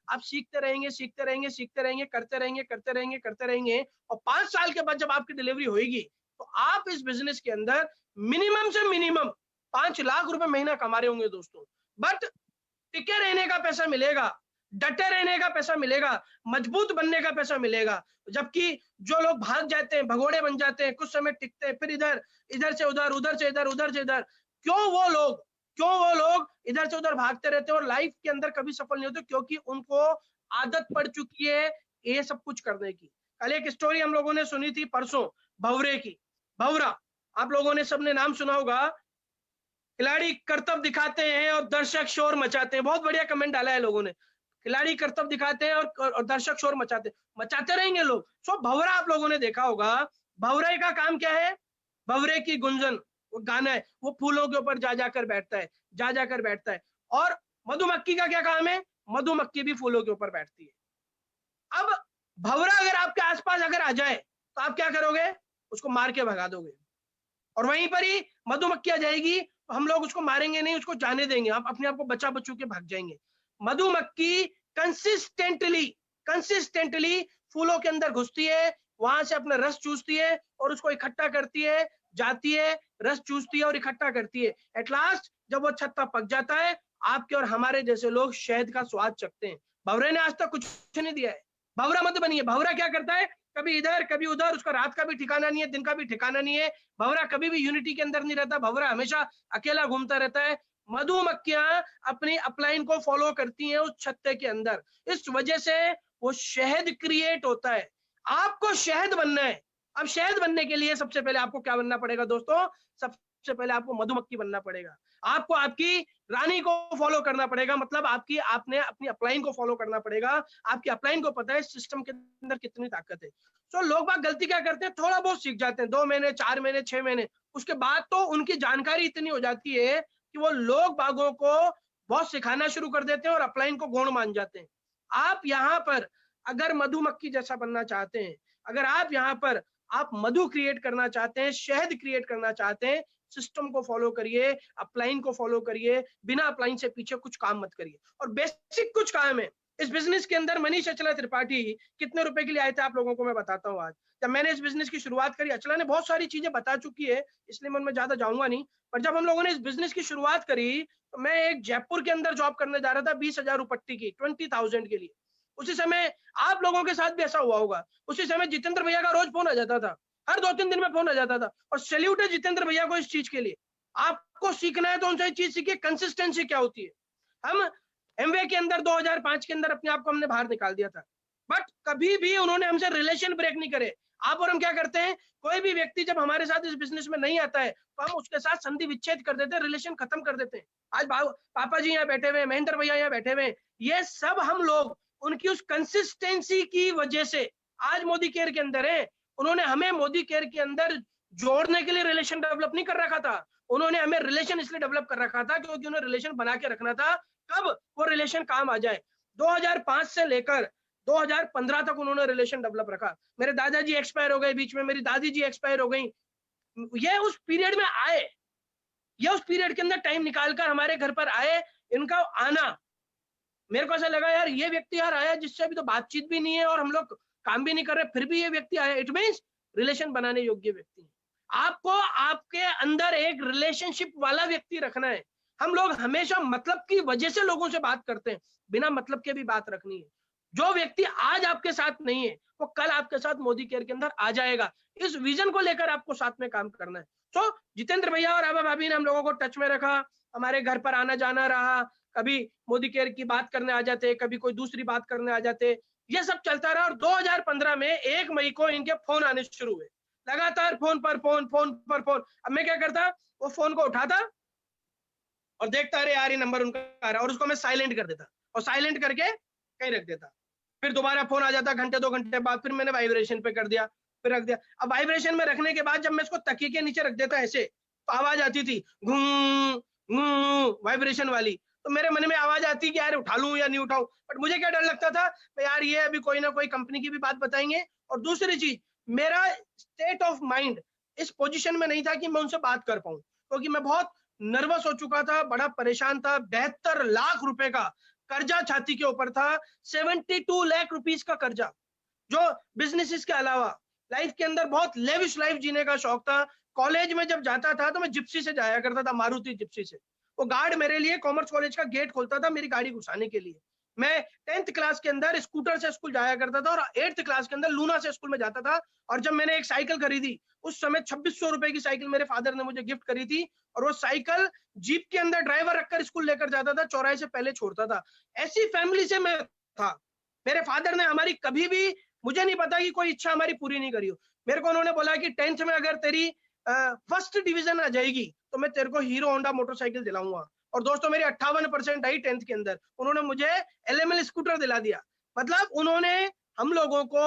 S2: आप सीखते रहेंगे, सीखते रहेंगे, सीखते रहेंगे, करते रहेंगे, करते रहेंगे, करते रहेंगे। और 5 साल के बाद जब आपकी डिलीवरी होगी, तो आप इस बिजनेस के अंदर मिनिमम से मिनिमम 5 लाख रुपए महीना कमा रहे होंगे दोस्तों। बट टिके रहने का पैसा मिलेगा, डटे रहने का पैसा मिलेगा, मजबूत बनने का पैसा मिलेगा। जबकि जो लोग भाग जाते हैं, भगोड़े बन जाते हैं, कुछ समय टिकते हैं, फिर इधर इधर से उधर, उधर से इधर, उधर से इधर, क्यों वो लोग इधर से उधर भागते रहते हैं और लाइफ के अंदर कभी सफल नहीं होते? क्योंकि उनको आदत पड़ चुकी है ये सब कुछ करने की। कल एक स्टोरी हम लोगों ने सुनी थी परसों, भंवरे की। भंवरा, आप लोगों ने सबने नाम सुना होगा। खिलाड़ी करतब दिखाते हैं और दर्शक शोर मचाते हैं। बहुत बढ़िया कमेंट डाला है लोगों ने। खिलाड़ी करतब दिखाते हैं और दर्शक शोर मचाते रहेंगे लोग। सो भंवरा आप लोगों ने देखा होगा। भंवरे का काम क्या है? भंवरे की गुंजन, वो गाना है, वो फूलों के ऊपर जा जाकर बैठता है, जा जाकर बैठता है। और मधुमक्खी का क्या काम है? मधुमक्खी भी फूलों के ऊपर बैठती है। अब भंवरा अगर आपके आसपास अगर आ जाए तो आप क्या करोगे? उसको मार के भगा दोगे। और वहीं पर ही मधुमक्खी आ जाएगी तो हम लोग उसको मारेंगे नहीं, उसको जाने देंगे, आप अपने आप को बचा बचू के भाग जाएंगे। मधुमक्खी कंसिस्टेंटली फूलों के अंदर घुसती है, वहां से अपना रस चूसती है और उसको इकट्ठा करती है, जाती है, रस चूसती है और इकट्ठा करती है। एट लास्ट जब वो छत्ता पक जाता है, आपके और हमारे जैसे लोग शहद का स्वाद चखते हैं। भंवरे ने आज तक कुछ नहीं दिया है। भंवरा मत बनिए। भंवरा क्या करता है? कभी इधर कभी उधर, उसका रात का भी ठिकाना नहीं है, दिन का भी ठिकाना नहीं है। भंवरा कभी भी यूनिटी के अंदर नहीं रहता। भंवरा हमेशा अकेला घूमता रहता है। मधुमक्खियां अपनी अपलाइन को फॉलो करती हैं उस छत्ते के अंदर। इस वजह से वो शहद क्रिएट होता है। आपको शहद बनना है। अब शहद बनने के लिए सबसे पहले आपको क्या बनना पड़ेगा दोस्तों? सबसे पहले आपको मधुमक्खी बनना पड़ेगा। आपको आपकी रानी को फॉलो करना पड़ेगा, मतलब आपने अपनी अपलाइन को फॉलो करना पड़ेगा। आपकी अपलाइन को पता है सिस्टम के अंदर कितनी ताकत है। तो लोग बाग गलती क्या करते हैं? थोड़ा बहुत सीख जाते हैं, 2 महीने, 4 महीने, 6 महीने, उसके बाद तो उनकी जानकारी इतनी हो जाती है कि वो लोग बागों को बहुत सिखाना शुरू कर देते हैं और अपलाइन को गौण मान जाते हैं। आप यहाँ पर अगर मधुमक्खी जैसा बनना चाहते हैं, अगर आप यहाँ पर आप मधु क्रिएट करना चाहते हैं, शहद क्रिएट करना चाहते हैं, सिस्टम को फॉलो करिए, अपलाइन को फॉलो करिए, बिना अपलाइन से पीछे कुछ काम मत करिए। और बेसिक कुछ काम है इस बिजनेस के अंदर। मनीष अचला त्रिपाठी कितने रुपए के लिए आए थे आप लोगों को मैं बताता हूँ। आज जब मैंने इस बिजनेस की शुरुआत करी, अचला ने बहुत सारी चीजें बता चुकी है, इसलिए मैं उनमें ज्यादा जाऊंगा नहीं। पर जब हम लोगों ने इस बिजनेस की शुरुआत करी तो मैं एक जयपुर के अंदर जॉब करने जा रहा था 20,000 रुपट्टी की, 20,000 के लिए। उसी समय आप लोगों के साथ भी ऐसा हुआ होगा। उसी समय जितेंद्र भैया का रोज फोन आ जाता था, हर 2-3 दिन में फोन आ जाता था। और सैल्यूट है जितेंद्र भैया को इस चीज के लिए। आपको सीखना है तो उनसे चीज सीखिए, कंसिस्टेंसी क्या होती है। हम एमवे के अंदर 2005 के अंदर अपने आप को हमने बाहर निकाल दिया था, बट कभी भी उन्होंने हमसे रिलेशन ब्रेक नहीं करे। आप और हम क्या करते हैं? कोई भी व्यक्ति जब हमारे साथ इस बिजनेस में नहीं आता है तो हम उसके साथ संधि विच्छेद कर देते हैं, रिलेशन खत्म कर देते हैं। आज पापा जी यहाँ बैठे हुए, महेंद्र भैया यहाँ बैठे हुए, ये सब हम लोग उनकी उस कंसिस्टेंसी की वजह से आज मोदी केयर के अंदर है। उन्होंने हमें मोदी केयर के अंदर जोड़ने के लिए रिलेशन डेवलप नहीं कर रखा था, उन्होंने हमें रिलेशन इसलिए डेवलप कर रखा था क्योंकि उन्हें रिलेशन बना के रखना था, कब वो रिलेशन काम आ जाए। 2005 से लेकर 2015 तक उन्होंने रिलेशन डेवलप रखा। मेरे दादाजी एक्सपायर हो गए, बीच में मेरी दादी जी एक्सपायर हो गई। ये उस पीरियड में आए, ये उस पीरियड के अंदर टाइम निकालकर हमारे घर पर आए। इनका आना मेरे को ऐसा लगा यार ये व्यक्ति यार आया जिससे अभी तो बातचीत भी नहीं है और हम लोग काम भी नहीं कर रहे, फिर भी ये व्यक्ति आया, इट मींस रिलेशन बनाने योग्य व्यक्ति है। आपको आपके अंदर एक रिलेशनशिप वाला व्यक्ति रखना है। हम लोग हमेशा मतलब की वजह से लोगों से बात करते हैं, बिना मतलब के भी बात रखनी है। जो व्यक्ति आज आपके साथ नहीं है वो कल आपके साथ मोदी केयर के अंदर आ जाएगा। इस विजन को लेकर आपको साथ में काम करना है। तो जितेंद्र भैया और आबा भाभी ने हम लोगों को टच में रखा, हमारे घर पर आना जाना रहा, कभी मोदी केयर की बात करने आ जाते, कभी कोई दूसरी बात करने आ जाते, ये सब चलता रहा। और 2015 में 1 मई को इनके फोन आने शुरू हुए, लगातार फोन पर फोन, फोन पर फोन। अब मैं क्या करता, वो फोन को उठाता और देखता अरे यार ये नंबर उनका आ रहा है, और उसको मैं साइलेंट कर देता और साइलेंट करके कहीं रख देता। फिर दोबारा फोन आ जाता घंटे 2 घंटे बाद, फिर मैंने वाइब्रेशन पे कर दिया, फिर रख दिया। अब वाइब्रेशन में रखने के बाद जब मैं इसको तकिए के नीचे रख देता ऐसे, तो आवाज आती थी घूं घूं वाइब्रेशन वाली। तो मेरे मन में आवाज आती कि यार उठा लूं या नहीं उठाऊं, बट मुझे क्या डर लगता था यार ये अभी कोई ना कोई कंपनी की भी बात बताएंगे। और दूसरी चीज, मेरा स्टेट ऑफ माइंड इस पोजीशन में नहीं था कि मैं उनसे बात कर पाऊं, क्योंकि मैं बहुत नर्वस हो चुका था, बड़ा परेशान था। 72 लाख रुपए का कर्जा छाती के ऊपर था, 72 लाख रुपीस का कर्जा, जो बिजनेसेस के अलावा लाइफ के अंदर बहुत लेविश लाइफ जीने का शौक था। कॉलेज में जब जाता था तो मैं जिप्सी से जाया करता था, मारुति जिप्सी से। वो गार्ड मेरे लिए कॉमर्स कॉलेज का गेट खोलता था मेरी गाड़ी घुसाने के लिए। मैं 10th क्लास के अंदर स्कूटर से स्कूल जाया करता था और 8th क्लास के अंदर लूना से स्कूल में जाता था। और जब मैंने एक साइकिल खरीदी, उस समय 2600 रुपए की साइकिल मेरे फादर ने मुझे गिफ्ट करी थी, और वो साइकिल जीप के अंदर ड्राइवर रखकर स्कूल लेकर जाता था, चौराहे से पहले छोड़ता था। ऐसी फैमिली से मैं था। मेरे फादर ने हमारी कभी भी, मुझे नहीं पता कि कोई इच्छा हमारी पूरी नहीं करी हो। मेरे को उन्होंने बोला कि 10th में अगर तेरी फर्स्ट डिवीजन आ जाएगी तो मैं तेरे को हीरो होंडा मोटरसाइकिल दिलाऊंगा। और दोस्तों मेरी 58% आई 10th के अंदर। उन्होंने मुझे LML स्कूटर दिला दिया। मतलब उन्होंने हम लोगों को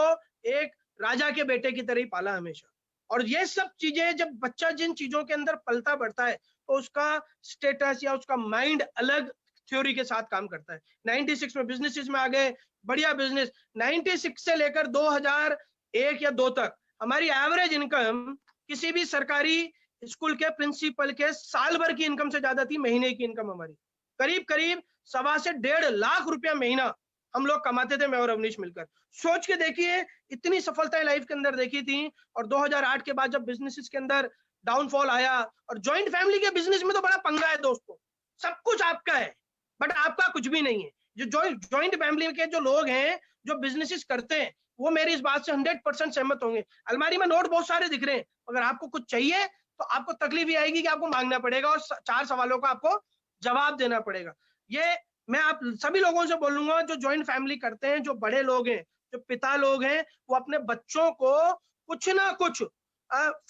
S2: एक राजा के बेटे की तरह ही पाला हमेशा। और ये सब चीजें, जब बच्चा जिन चीजों के अंदर पलता बढ़ता है तो उसका स्टेटस या उसका माइंड अलग थ्योरी के साथ काम करता है। 96 में बिजनेसेस में आ गए, बढ़िया बिजनेस। 96 से लेकर 2001 या 2 तक हमारी एवरेज इनकम किसी भी सरकारी स्कूल के प्रिंसिपल के साल भर की इनकम से ज्यादा थी। महीने की इनकम हमारी करीब करीब 1.25 से 1.5 लाख रुपया महीना हम लोग कमाते थे, मैं और अवनीश मिलकर। सोच के देखिए, इतनी सफलताएं लाइफ के अंदर देखी थी। और 2008 के बाद जब बिजनेसेस के अंदर डाउनफॉल आया, और जॉइंट फैमिली के बिजनेस में तो बड़ा पंगा है दोस्तों, सब कुछ आपका है बट आपका कुछ भी नहीं है। जो जॉइंट फैमिली के जो लोग हैं जो बिजनेसेस करते हैं, वो मेरी इस बात से 100% सहमत होंगे। अलमारी में नोट बहुत सारे दिख रहे हैं, अगर आपको कुछ चाहिए तो आपको तकलीफ ये आएगी कि आपको मांगना पड़ेगा और 4 सवालों का आपको जवाब देना पड़ेगा। ये मैं आप सभी लोगों से बोलूंगा जो जॉइंट फैमिली करते हैं, जो बड़े लोग हैं, जो पिता लोग हैं, वो अपने बच्चों को कुछ ना कुछ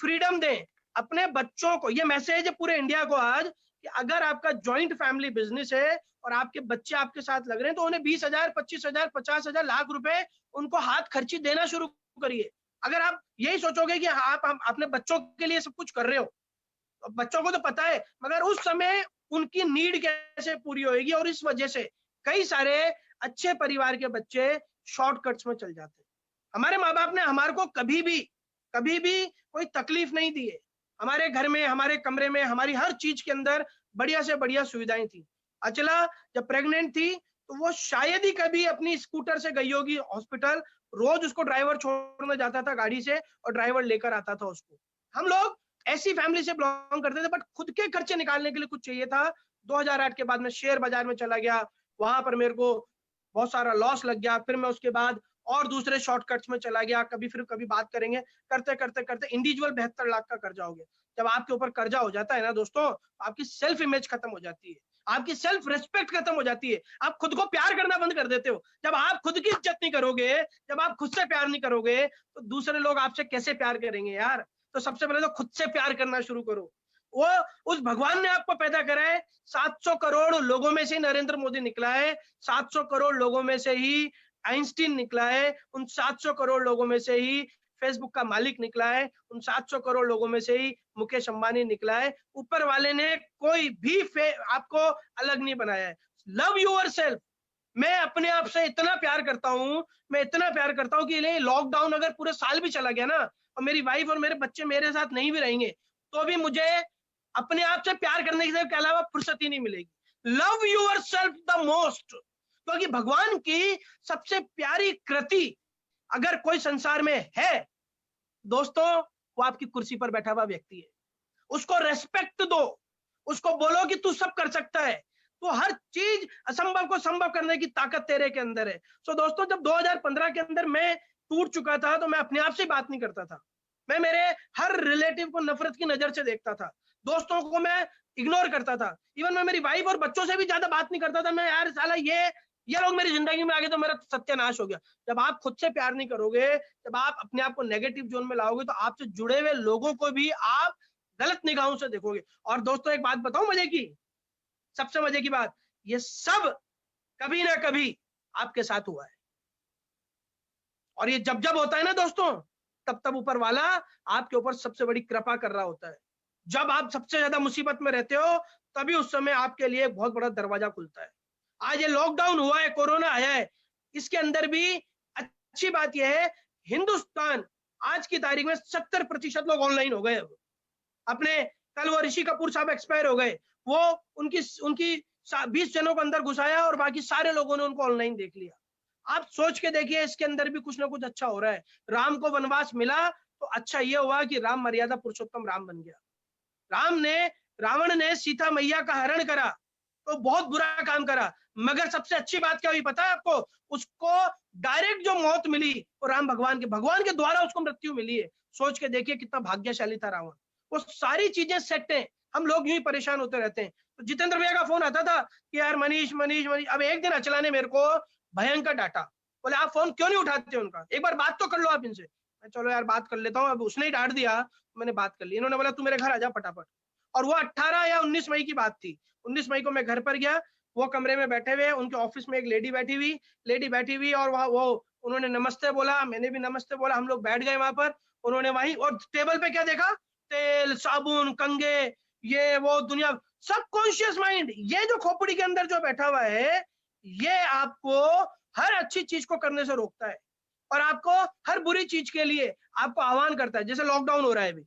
S2: फ्रीडम दें। अपने बच्चों को, ये मैसेज है पूरे इंडिया को आज, कि अगर आपका जॉइंट फैमिली बिजनेस है और आपके बच्चे आपके साथ लग रहे हैं तो उन्हें 20,000, 25,000, 50,000, लाख रुपए उनको हाथ खर्ची देना शुरू करिए। अगर आप यही सोचोगे कि आप अपने बच्चों के लिए सब कुछ कर रहे हो, तो बच्चों को तो पता है, मगर उस समय उनकी नीड कैसे पूरी होगी। और इस वजह से कई सारे अच्छे परिवार के बच्चे शॉर्टकट्स में चल जाते हैं। हमारे माँ बाप ने हमारे को कभी भी कोई तकलीफ नहीं दी है। हमारे घर में, हमारे कमरे में, हमारी हर चीज के अंदर बढ़िया से बढ़िया सुविधाएं थी। अचला जब प्रेग्नेंट थी तो वो शायद ही कभी अपनी स्कूटर से गई होगी हॉस्पिटल। रोज उसको ड्राइवर छोड़ने जाता था गाड़ी से और ड्राइवर लेकर आता था उसको। हम लोग ऐसी फैमिली से बिलोंग करते थे, बट खुद के खर्चे निकालने के लिए कुछ चाहिए था। 2008 के बाद मैं शेयर बाजार में चला गया, वहां पर मेरे को बहुत सारा लॉस लग गया। फिर मैं उसके बाद और दूसरे शॉर्टकट्स में चला गया। कभी बात करेंगे। करते करते करते इंडिविजुअल 72 लाख का कर्जा हो गया। जब आपके ऊपर कर्जा हो जाता है ना दोस्तों, आपकी सेल्फ इमेज खत्म हो जाती है, आपकी सेल्फ रिस्पेक्ट खत्म हो जाती है, आप खुद को प्यार करना बंद कर देते हो। जब आप खुद की इज्जत नहीं करोगे, जब आप खुद से प्यार नहीं करोगे, तो दूसरे लोग आपसे कैसे प्यार करेंगे यार। तो सबसे पहले तो खुद से प्यार करना शुरू करो। वो उस भगवान ने आपको पैदा करा है। 700 करोड़ लोगों में से नरेंद्र मोदी निकला है, 700 करोड़ लोगों में से ही आइंस्टीन निकला है, उन 700 करोड़ लोगों में से ही फेसबुक का मालिक निकला है, उन 700 करोड़ लोगों में से ही मुकेश अंबानी निकला है। ऊपर वाले ने कोई भी आपको अलग नहीं बनाया है। Love yourself. मैं अपने आप से इतना प्यार करता हूं, मैं इतना प्यार करता हूं कि लॉकडाउन अगर पूरे साल भी चला गया ना, और मेरी वाइफ और मेरे बच्चे मेरे साथ नहीं भी रहेंगे, तो भी मुझे अपने आप से प्यार करने के अलावा फुर्सत ही नहीं मिलेगी। Love yourself the most. क्योंकि भगवान की सबसे प्यारी कृति अगर कोई संसार में है दोस्तों, वो आपकी कुर्सी पर बैठा हुआ व्यक्ति है। उसको रेस्पेक्ट दो, उसको बोलो कि तू सब कर सकता है, तो हर चीज असंभव को संभव करने की ताकत तेरे के अंदर है। सो दोस्तों, जब 2015 के अंदर मैं टूट चुका था तो मैं अपने आप से बात नहीं करता था। मैं मेरे हर रिलेटिव को नफरत की नजर से देखता था, दोस्तों को मैं इग्नोर करता था, इवन मैं मेरी वाइफ और बच्चों से भी ज्यादा बात नहीं करता था। मैं यार साला ये लोग मेरी जिंदगी में आ गए तो मेरा सत्यानाश हो गया। जब आप खुद से प्यार नहीं करोगे, जब आप अपने आप को नेगेटिव जोन में लाओगे, तो आपसे जुड़े हुए लोगों को भी आप गलत निगाहों से देखोगे। और दोस्तों एक बात बताऊं मजे की, सबसे मजे की बात, ये सब कभी ना कभी आपके साथ हुआ है। और ये जब जब होता है ना दोस्तों, तब तब ऊपर वाला आपके ऊपर सबसे बड़ी कृपा कर रहा होता है। जब आप सबसे ज्यादा मुसीबत में रहते हो, तभी उस समय आपके लिए एक बहुत बड़ा दरवाजा खुलता है। आज ये लॉकडाउन हुआ है, कोरोना आया है, इसके अंदर भी अच्छी बात यह है, हिंदुस्तान आज की तारीख में 70% लोग ऑनलाइन हो गए। अपने कल वो ऋषि कपूर साहब एक्सपायर हो गए, वो उनकी 20 जनों को अंदर घुसाया और बाकी सारे लोगों ने उनको ऑनलाइन देख लिया। आप सोच के देखिए, इसके अंदर भी कुछ ना कुछ अच्छा हो रहा है। राम को वनवास मिला तो अच्छा ये हुआ कि राम मर्यादा पुरुषोत्तम राम बन गया। रावण ने सीता मैया का हरण करा, तो बहुत बुरा काम करा, मगर सबसे अच्छी बात क्या हुई पता है आपको? उसको डायरेक्ट जो मौत मिली वो राम भगवान के द्वारा उसको मृत्यु मिली है। सोच के देखिए कितना भाग्यशाली था रावण। वो सारी चीजें सेट है, हम लोग यूं ही परेशान होते रहते हैं। तो जितेंद्र भैया का फोन आता था कि यार मनीष मनीष मनीष। अब एक दिन अचला ने मेरे को भयंकर डांटा, बोले आप फोन क्यों नहीं उठाते उनका, एक बार बात तो कर लो आप इनसे। चलो यार बात कर लेता हूँ। अब उसने ही डांट दिया, मैंने बात कर ली। इन्होंने बोला तू मेरे घर आ जा फटाफट। और वो 18 या 19 मई की बात थी। 19 मई को मैं घर पर गया, वो कमरे में बैठे हुए, उनके ऑफिस में एक लेडी बैठी हुई और वहाँ वो उन्होंने नमस्ते बोला, मैंने भी नमस्ते बोला, हम लोग बैठ गए वहां पर। उन्होंने वहीं और टेबल पे क्या देखा, तेल साबुन कंघे ये वो दुनिया। सबकॉन्शियस माइंड, ये जो खोपड़ी के अंदर जो बैठा हुआ है, ये आपको हर अच्छी चीज को करने से रोकता है और आपको हर बुरी चीज के लिए आपको आह्वान करता है। जैसे लॉकडाउन हो रहा है अभी,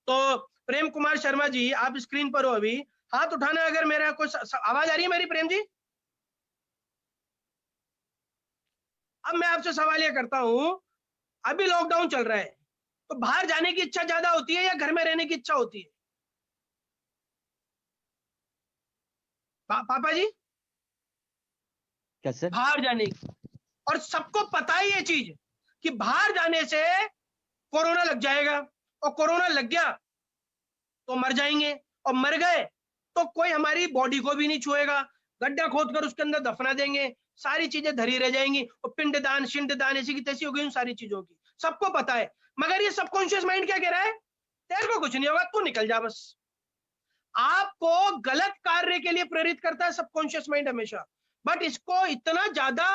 S2: तो प्रेम कुमार शर्मा जी आप स्क्रीन पर हो, अभी हाथ उठाना अगर मेरा कुछ आवाज आ रही है मेरी। प्रेम जी, अब मैं आपसे सवाल ये करता हूं, अभी लॉकडाउन चल रहा है, तो बाहर जाने की इच्छा ज्यादा होती है या घर में रहने की इच्छा होती है? पापा जी,
S4: क्या सर?
S2: बाहर जाने की। और सबको पता है ये चीज कि बाहर जाने से कोरोना लग जाएगा, और कोरोना लग गया तो मर जाएंगे, और मर गए तो कोई हमारी बॉडी को भी नहीं छुएगा, गड्ढा खोदकर उसके अंदर दफना देंगे, सारी चीजें धरी रह जाएंगी, और पिंडदान शिंडदान ऐसी की तैसी हो गई उन सारी चीजों की। सबको पता है, मगर ये सबकॉन्शियस माइंड क्या कह रहा है? तेरे को कुछ नहीं होगा, तू निकल जा बस। आपको गलत कार्य के लिए प्रेरित करता है सबकॉन्शियस माइंड हमेशा। बट इसको इतना ज्यादा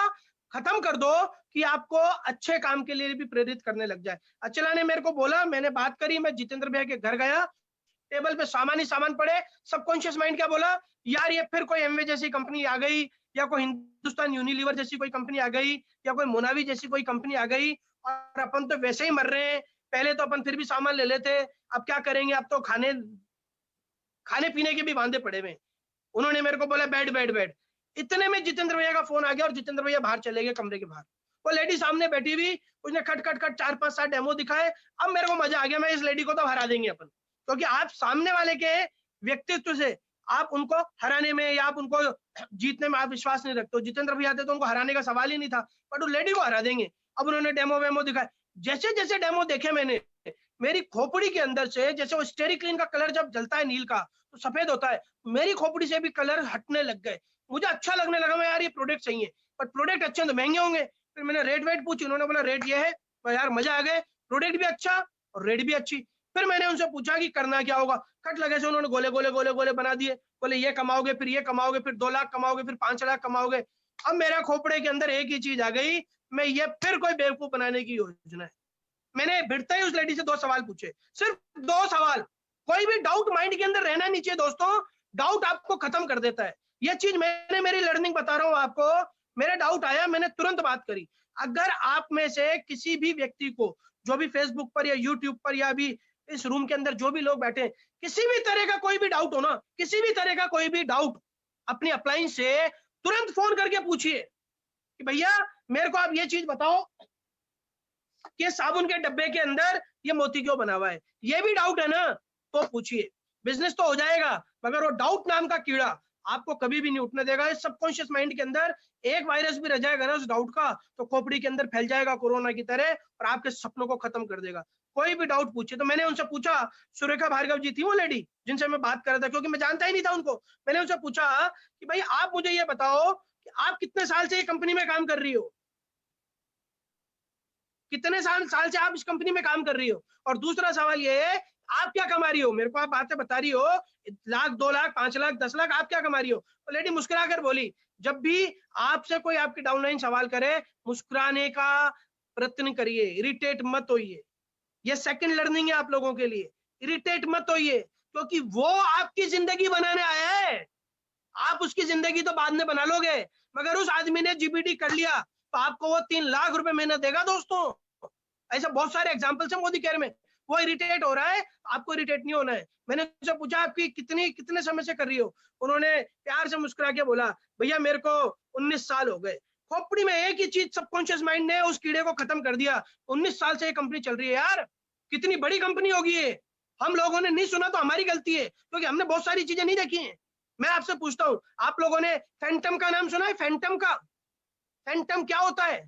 S2: खत्म कर दो कि आपको अच्छे काम के लिए भी प्रेरित करने लग जाए। अचला ने मेरे को बोला, मैंने बात करी, मैं जितेंद्र भैया के घर गया, टेबल पे सामान ही सामान पड़े। सबकॉन्शियस माइंड क्या बोला, यार ये फिर कोई एमवे जैसी कंपनी आ गई, या कोई हिंदुस्तान यूनिलीवर जैसी कोई कंपनी आ गई, या कोई मोनावी जैसी कोई कंपनी आ गई, और अपन तो वैसे ही मर रहे हैं, पहले तो अपन फिर भी सामान ले लेते, अब क्या करेंगे, अब तो खाने पीने के भी वांदे पड़े हुए। उन्होंने मेरे को बोला बैठ बैठ बैठ। इतने में जितेंद्र भैया का फोन आ गया और जितेंद्र भैया बाहर चले गए कमरे के बाहर। वो लेडी सामने बैठी हुई, उसने खट खट खट 4-5-7 डेमो दिखाए। अब मेरे को मजा आ गया, मैं इस लेडी को तो हरा देंगे अपन, क्योंकि आप सामने वाले के व्यक्तित्व से आप उनको हराने में या आप उनको जीतने में आप विश्वास नहीं रखते हो। जितेंद्र भैया आते तो उनको हराने का सवाल ही नहीं था, बट उस लेडी को हरा देंगे। अब उन्होंने डेमो वेमो दिखाए, जैसे जैसे डेमो देखे मैंने, मेरी खोपड़ी के अंदर से, जैसे वो स्टेरिक्लिन का कलर जब जलता है नील का तो सफेद होता है, मेरी खोपड़ी से भी कलर हटने लग गए। मुझे अच्छा लगने लगा, मैं यार ये प्रोडक्ट सही है, पर प्रोडक्ट अच्छे तो महंगे होंगे। फिर मैंने रेट वेट पूछी, उन्होंने बोला रेट ये है। तो यार मजा आ गए, प्रोडक्ट भी अच्छा और रेट भी अच्छी। फिर मैंने उनसे पूछा कि करना क्या होगा, कट लगे से उन्होंने गोले गोले गोले गोले बना दिए। बोले ये कमाओगे, फिर ये कमाओगे, फिर 2 लाख कमाओगे, फिर 5 लाख कमाओगे। अब मेरा खोपड़े के अंदर एक ही चीज आ गई, मैं ये फिर कोई बेवकूफ बनाने की योजना है। मैंने भिड़ते ही उस लेडी से 2 सवाल पूछे, सिर्फ 2 सवाल। कोई भी डाउट माइंड के अंदर रहना नहीं चाहिए दोस्तों, डाउट आपको खत्म कर देता है। ये चीज मैंने मेरी लर्निंग बता रहा हूं आपको। मेरा डाउट आया, मैंने तुरंत बात करी। अगर आप में से किसी भी व्यक्ति को, जो भी फेसबुक पर या यूट्यूब पर या भी इस रूम के अंदर जो भी लोग बैठे, किसी भी तरह का कोई भी डाउट हो ना, किसी भी तरह का कोई भी डाउट, अपनी अप्लायंस से तुरंत फोन करके पूछिए कि भैया मेरे को आप ये चीज बताओ कि साबुन के डब्बे के अंदर ये मोती क्यों बना हुआ है। ये भी डाउट है ना, तो पूछिए, बिजनेस तो हो जाएगा, मगर वो डाउट नाम का कीड़ा आपको कभी भी नहीं उठने देगा। इस सबकॉन्शियस माइंड के अंदर एक वायरस भी रह जाएगा ना उस डाउट का, तो खोपड़ी के अंदर फैल जाएगा कोरोना की तरह और आपके सपनों को खत्म कर देगा। कोई भी डाउट पूछिए। तो मैंने उनसे पूछा, सुरेखा भार्गव जी थी वो लेडी जिनसे मैं बात कर रहा था, क्योंकि मैं जानता ही नहीं था उनको। मैंने उनसे पूछा कि भाई आप मुझे ये बताओ कि आप कितने साल से ये कंपनी में काम कर रही हो, कितने साल से आप इस कंपनी में काम कर रही हो, और दूसरा सवाल ये है आप क्या कमा रही हो। मेरे को आप बातें बता रही हो, 1 लाख 2 लाख 5 लाख 10 लाख, आप क्या कमा रही हो। तो लेडी मुस्कुराकर बोली, जब भी आपसे कोई आपके डाउनलाइन सवाल करे, मुस्कुराने का प्रयत्न करिए, इरिटेट मत होइए। ये सेकंड लर्निंग है आप लोगों के लिए, इरिटेट मत होइए, क्योंकि वो आपकी जिंदगी बनाने आया है। आप उसकी जिंदगी तो बाद में बना लोगे, मगर उस आदमी ने जीपीटी कर लिया तो आपको वो 3 लाख रुपए महीना देगा दोस्तों। ऐसे बहुत सारे एग्जाम्पल्स है मोदी केयर में। वो इरिटेट हो रहा है, आपको इरिटेट नहीं होना है। मैंने उनसे पूछा आपकी कितने समय से कर रही हो। उन्होंने प्यार से मुस्कुरा के बोला, भैया मेरे को 19 साल हो गए। खोपड़ी में एक ही चीज सबकॉन्शियस माइंड ने उस कीड़े को खत्म कर दिया। 19 साल से ये कंपनी चल रही है यार, कितनी बड़ी कंपनी होगी ये। हम लोगों ने नहीं सुना तो हमारी गलती है, क्योंकि हमने बहुत सारी चीजें नहीं देखी हैं। मैं आपसे पूछता हूं, आप लोगों ने फैंटम का नाम सुना है? फैंटम का, फैंटम क्या होता है?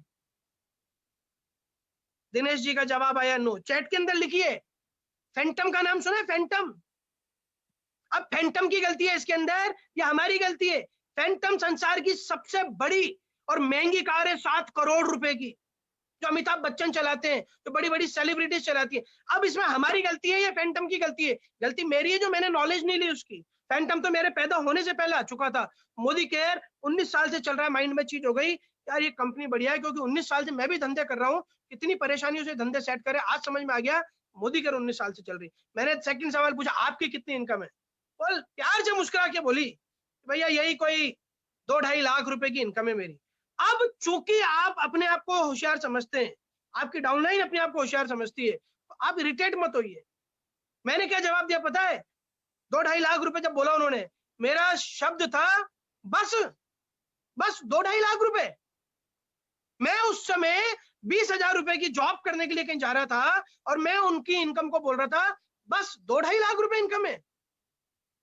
S2: दिनेश जी का जवाब आया नो। चैट के अंदर लिखिए, फैंटम का नाम सुना है? फैंटम। अब फैंटम की गलती है इसके अंदर या हमारी गलती है? फैंटम संसार की सबसे बड़ी और महंगी कार है, 7 करोड़ रुपए की, जो अमिताभ बच्चन चलाते हैं, जो बड़ी बड़ी सेलिब्रिटीज चलाती है। अब इसमें हमारी गलती है या फैंटम की गलती है? गलती मेरी है जो मैंने नॉलेज नहीं ली उसकी। फैंटम तो मेरे पैदा होने से पहले आ चुका था। मोदी केयर 19 साल से चल रहा है, माइंड में चीज हो गई यार ये कंपनी बढ़िया है, क्योंकि 19 साल से मैं भी धंधे कर रहा हूँ, कितनी परेशानियों से धंधे सेट करे, आज समझ में आ गया। मोदी केयर 19 साल से चल रही। मैंने सेकंड सवाल पूछा, आपकी कितनी इनकम है? बोल प्यार से मुस्कुरा के बोली भैया यही कोई 2-2.5 लाख रुपए की इनकम है मेरी। अब चूंकि आप अपने आप को होशियार समझते हैं, आपकी डाउनलाइन अपने आप को होशियार समझती है, तो आप इरिटेट मत होइए। मैंने क्या जवाब दिया पता है? 2-2.5 लाख रुपए जब बोला उन्होंने, मेरा शब्द था बस 2-2.5 लाख रुपए। मैं उस समय 20,000 रुपए की जॉब करने के लिए कहीं जा रहा था और मैं उनकी इनकम को बोल रहा था बस 2-2.5 लाख रुपए इनकम है।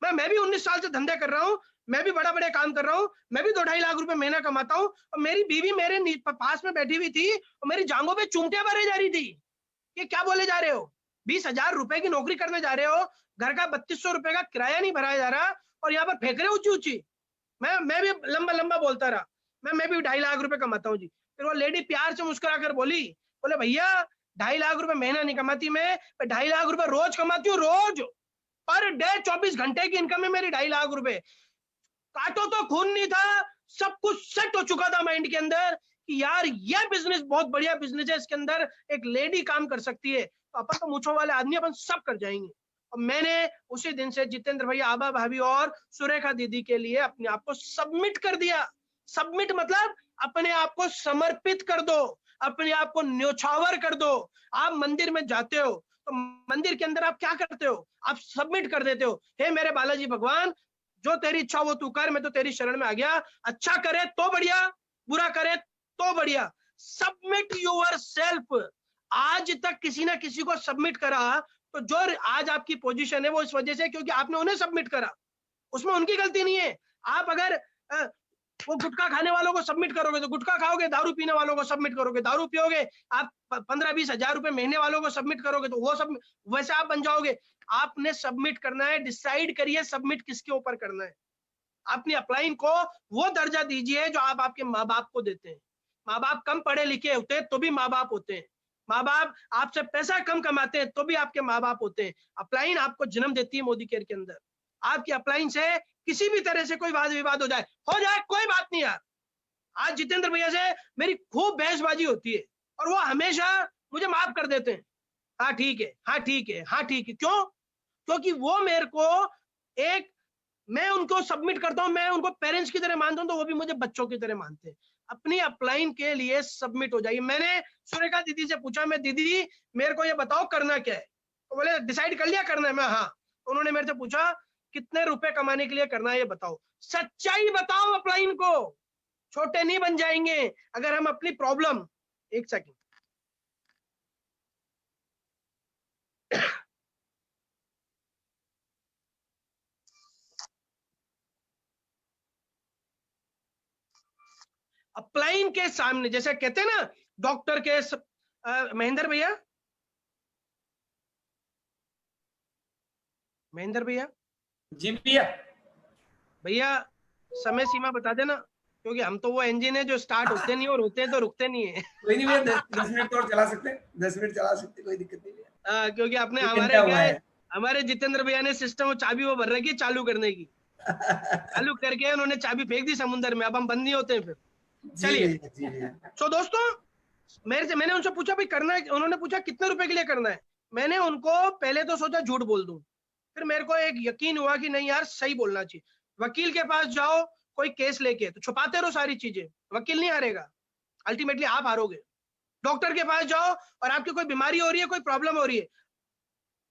S2: मैं भी 19 साल से धंधे कर रहा हूँ, मैं भी बड़ा बड़े काम कर रहा हूँ, मैं भी 2-2.5 लाख रुपए महीना कमाता हूँ, और मेरी बीवी मेरे पास में बैठी हुई थी और मेरी जांघों पे चूंटियां भरे जा रही थी। ये क्या बोले जा रहे हो? 20,000 रुपए की नौकरी करने जा रहे हो, घर का 3200 रुपए का किराया नहीं भराया जा रहा और यहाँ पर फेंक रहे ऊंची ऊंची। मैं भी लंबा लंबा बोलता रहा, मैं भी 2.5 लाख रुपए कमाता हूँ जी। फिर वो लेडी प्यार से मुस्कुरा कर बोली, बोले भैया 2.5 लाख रुपए महीना नहीं कमाती मैं 2.5 लाख रुपए रोज कमाती हूँ, रोज पर डे 24 घंटे की इनकम है मेरी 2.5 लाख रुपए। काटो तो खून नहीं था, सब कुछ सेट हो चुका था माइंड के अंदर कि यार ये बिजनेस बहुत बढ़िया बिजनेस है, इसके अंदर एक लेडी काम कर सकती है, तो अपन तो मूंछों वाले आदमी अपन सब कर जाएंगे। और मैंने उसी दिन से जितेंद्र भैया, आबा भाभी और सुरेखा दीदी के लिए अपने आप को सबमिट कर दिया। सबमिट मतलब अपने आप को समर्पित कर दो, अपने आप को न्योछावर कर दो। आप मंदिर में जाते हो तो मंदिर के अंदर आप क्या करते हो? आप सबमिट कर देते हो, हे मेरे बालाजी भगवान, जो तेरी इच्छा वो तू कर, मैं तो तेरी शरण में आ गया। अच्छा करे तो बढ़िया, बुरा करे तो बढ़िया। Submit your self. आज तक किसी ना किसी को सबमिट करा, तो जो आज आपकी पोजीशन है वो इस वजह से क्योंकि आपने उन्हें सबमिट करा, उसमें उनकी गलती नहीं है। आप अगर वो गुटखा खाने वालों को सबमिट करोगे तो गुटखा खाओगे, दारू पीने वालों को सबमिट करोगे दारू पियोगे, आप 15-20 हजार रुपए महीने वालों को सबमिट करोगे तो वो सब वैसे आप बन जाओगे। आपने सबमिट करना है, डिसाइड करिए सबमिट किसके ऊपर करना है। अपनी अपलाइन को वो दर्जा दीजिए जो आप आपके माँ बाप को देते हैं। माँ बाप कम पढ़े लिखे होते हैं तो भी माँ बाप होते हैं, माँ बाप आपसे पैसा कम कमाते हैं तो भी आपके माँ बाप होते हैं। अपलाइन आपको जन्म देती है मोदी केयर के अंदर। आपकी अपलाइन से किसी भी तरह से कोई वाद विवाद हो जाए कोई बात नहीं यार। आज जितेंद्र भैया से मेरी खूब बहसबाजी होती है और वो हमेशा मुझे माफ कर देते हैं, हाँ ठीक है, हाँ ठीक है, हाँ ठीक है। क्यों? क्योंकि वो मेरे को एक, मैं उनको सबमिट करता हूं, मैं उनको पेरेंट्स की तरह मानता हूं तो वो भी मुझे बच्चों की तरह मानते हैं। अपनी अपलाइन के लिए सबमिट हो जाइए। मैंने सुरेखा दीदी से पूछा, मैं दीदी मेरे को ये बताओ करना क्या है, तो बोले डिसाइड कर लिया करना है। मैं हाँ। उन्होंने मेरे से पूछा कितने रुपए कमाने के लिए करना है ये बताओ। सच्चाई बताओ अपलाइन को, छोटे नहीं बन जाएंगे अगर हम अपनी प्रॉब्लम, एक सेकंड, अपलाइन के सामने जैसे कहते हैं ना डॉक्टर के महेंद्र भैया, महेंद्र भैया,
S3: जी भैया।
S2: भैया समय सीमा बता देना, क्योंकि हम तो वो इंजन है जो स्टार्ट होते नहीं और होते हैं तो रुकते नहीं है।
S3: कोई नहीं भैया, 10 मिनट तो और चला सकते हैं, 10 मिनट चला सकते, कोई दिक्कत नहीं है।
S2: क्योंकि आपने हमारे क्या है, हमारे जितेंद्र भैया ने सिस्टम चाबी वो भर रखी चालू करने की, चालू करके उन्होंने चाबी फेंक दी समुद्र में, अब हम बंद नहीं होते हैं फिर। चलिए तो दोस्तों, मैंने उनसे पूछा भाई करना है, उन्होंने पूछा कितने रुपए के लिए करना है। मैंने उनको पहले तो सोचा झूठ बोल दूं, फिर मेरे को एक यकीन हुआ कि नहीं यार सही बोलना चाहिए। वकील के पास जाओ कोई केस लेके तो छुपाते रहो सारी चीजें, वकील नहीं हारेगा, अल्टीमेटली आप हारोगे। डॉक्टर के पास जाओ और आपकी कोई बीमारी हो रही है, कोई प्रॉब्लम हो रही है,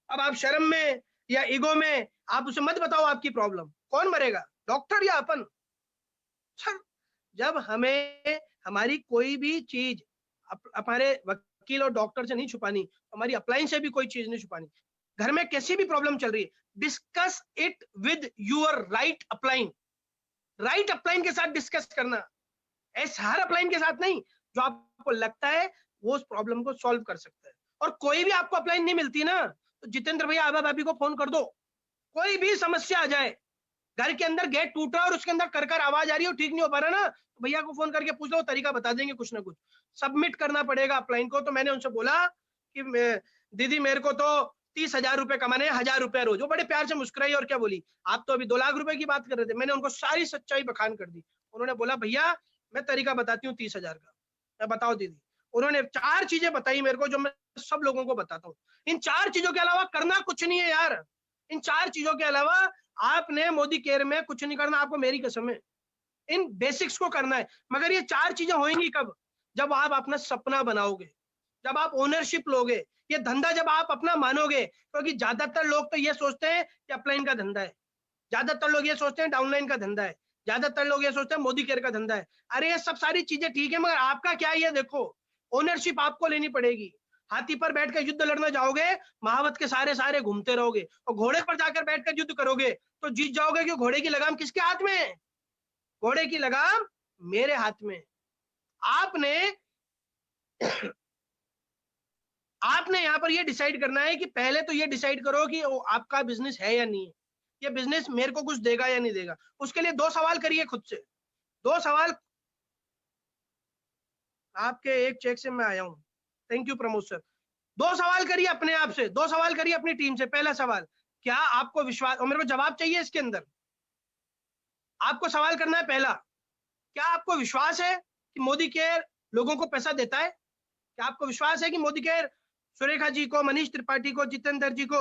S2: अब आप शर्म में या ईगो में आप उसे मत बताओ आपकी प्रॉब्लम, कौन मरेगा, डॉक्टर या अपन? सर जब हमें हमारी कोई भी चीज हमारे वकील और डॉक्टर से नहीं छुपानी, हमारी अपलाइन से भी कोई चीज नहीं छुपानी। घर में कैसी भी प्रॉब्लम चल रही है, discuss it with your right upline. Right upline के साथ डिस्कस करना, ऐसे हर अपलाइन के साथ नहीं, जो आपको लगता है वो उस प्रॉब्लम को सॉल्व कर सकता है। और कोई भी आपको अपलाइन नहीं मिलती ना, तो जितेंद्र भैया आबा भाभी को फोन कर दो। कोई भी समस्या आ जाए, घर के अंदर गेट टूटा और उसके अंदर कर आवाज आ रही है, ठीक नहीं हो पा रहा ना, तो भैया को फोन करके पूछ लो, तरीका बता देंगे कुछ ना कुछ। सबमिट करना पड़ेगा अपलाइन को। तो मैंने उनसे बोला कि दीदी मेरे को तो 30,000 रुपए कमाने, 1,000 रुपए रोज। वो बड़े प्यार से मुस्कुराई और क्या बोली, आप तो अभी 2 लाख रुपए की बात कर रहे थे। मैंने उनको सारी सच्चाई बखान कर दी। उन्होंने बोला भैया मैं तरीका बताती हूँ 30,000 का। मैं बताओ दीदी। उन्होंने 4 चीजें बताई मेरे को, जो मैं सब लोगों को बताता हूँ। इन 4 चीजों के अलावा करना कुछ नहीं है यार। इन 4 चीजों के अलावा आपने मोदी केयर में कुछ नहीं करना, आपको मेरी कसम है। इन बेसिक्स को करना है। मगर ये 4 चीजें होंगी कब? जब आप अपना सपना बनाओगे, जब आप ओनरशिप लोगे, ये धंधा जब आप अपना मानोगे। क्योंकि ज्यादातर लोग तो ये सोचते हैं कि अपलाइन का धंधा है, ज्यादातर लोग ये सोचते हैं डाउनलाइन का धंधा है, ज्यादातर लोग ये सोचते हैं मोदी केयर का धंधा है। अरे ये सब सारी चीजें ठीक है, मगर आपका क्या है ये देखो। ओनरशिप आपको लेनी पड़ेगी। हाथी पर बैठ कर युद्ध लड़ना जाओगे, महावत के सारे घूमते रहोगे, और घोड़े पर जाकर बैठकर युद्ध करोगे तो जीत जाओगे। क्यों? घोड़े की लगाम किसके हाथ में है? घोड़े की लगाम मेरे हाथ में। आपने यहाँ पर ये डिसाइड करना है कि पहले तो ये डिसाइड करो कि आपका बिजनेस है या नहीं है, ये बिजनेस मेरे को कुछ देगा या नहीं देगा। उसके लिए 2 सवाल करिए खुद से। 2 सवाल। आपके एक चेक से मैं आया हूं, थैंक यू प्रमोद सर। 2 सवाल करिए अपने आप से, 2 सवाल करिए अपनी टीम से। पहला सवाल, क्या आपको विश्वास, और मेरे को जवाब चाहिए इसके अंदर। आपको सवाल करना है पहला, क्या आपको विश्वास है कि मोदी केयर लोगों को पैसा देता है? क्या आपको विश्वास है कि मोदी केयर सुरेखा जी को, मनीष त्रिपाठी को, जितेंद्र जी को,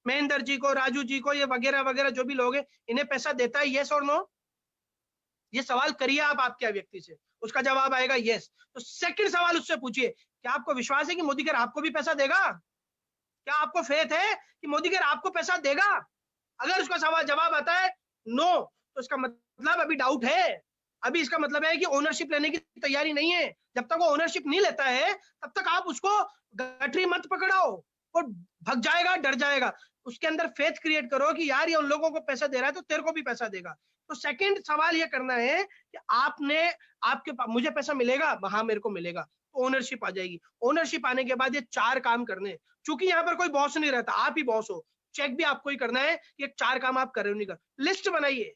S2: महेंद्र जी को, राजू जी को, ये वगैरह वगैरह जो भी लोग हैं, इन्हें पैसा देता है? यस और नो? ये सवाल करिए आप आपके व्यक्ति से, उसका जवाब आएगा यस। तो सेकंड सवाल उससे पूछिए, क्या आपको विश्वास है कि मोदी केयर आपको भी पैसा देगा? क्या आपको फेथ है कि मोदी केयर आपको पैसा देगा? अगर उसका सवाल जवाब आता है नो, तो इसका मतलब अभी डाउट है। अभी इसका मतलब है कि ओनरशिप लेने की तैयारी नहीं है। जब तक वो ओनरशिप नहीं लेता है, तब तक आप उसको गठरी मत पकड़ाओ, वो भग जाएगा, डर जाएगा। उसके अंदर फेथ क्रिएट करो कि यार ये उन लोगों को पैसा दे रहा है तो तेरे को भी पैसा देगा। तो सेकंड सवाल ये करना है कि आपके पास मुझे पैसा मिलेगा? हाँ मेरे को मिलेगा। तो ओनरशिप आ जाएगी। ओनरशिप आने के बाद ये 4 काम करने, चूंकि यहाँ पर कोई बॉस नहीं रहता, आप ही बॉस हो। चेक भी आपको ही करना है कि 4 काम आप कर रहे हो नहीं कर। लिस्ट बनाइए,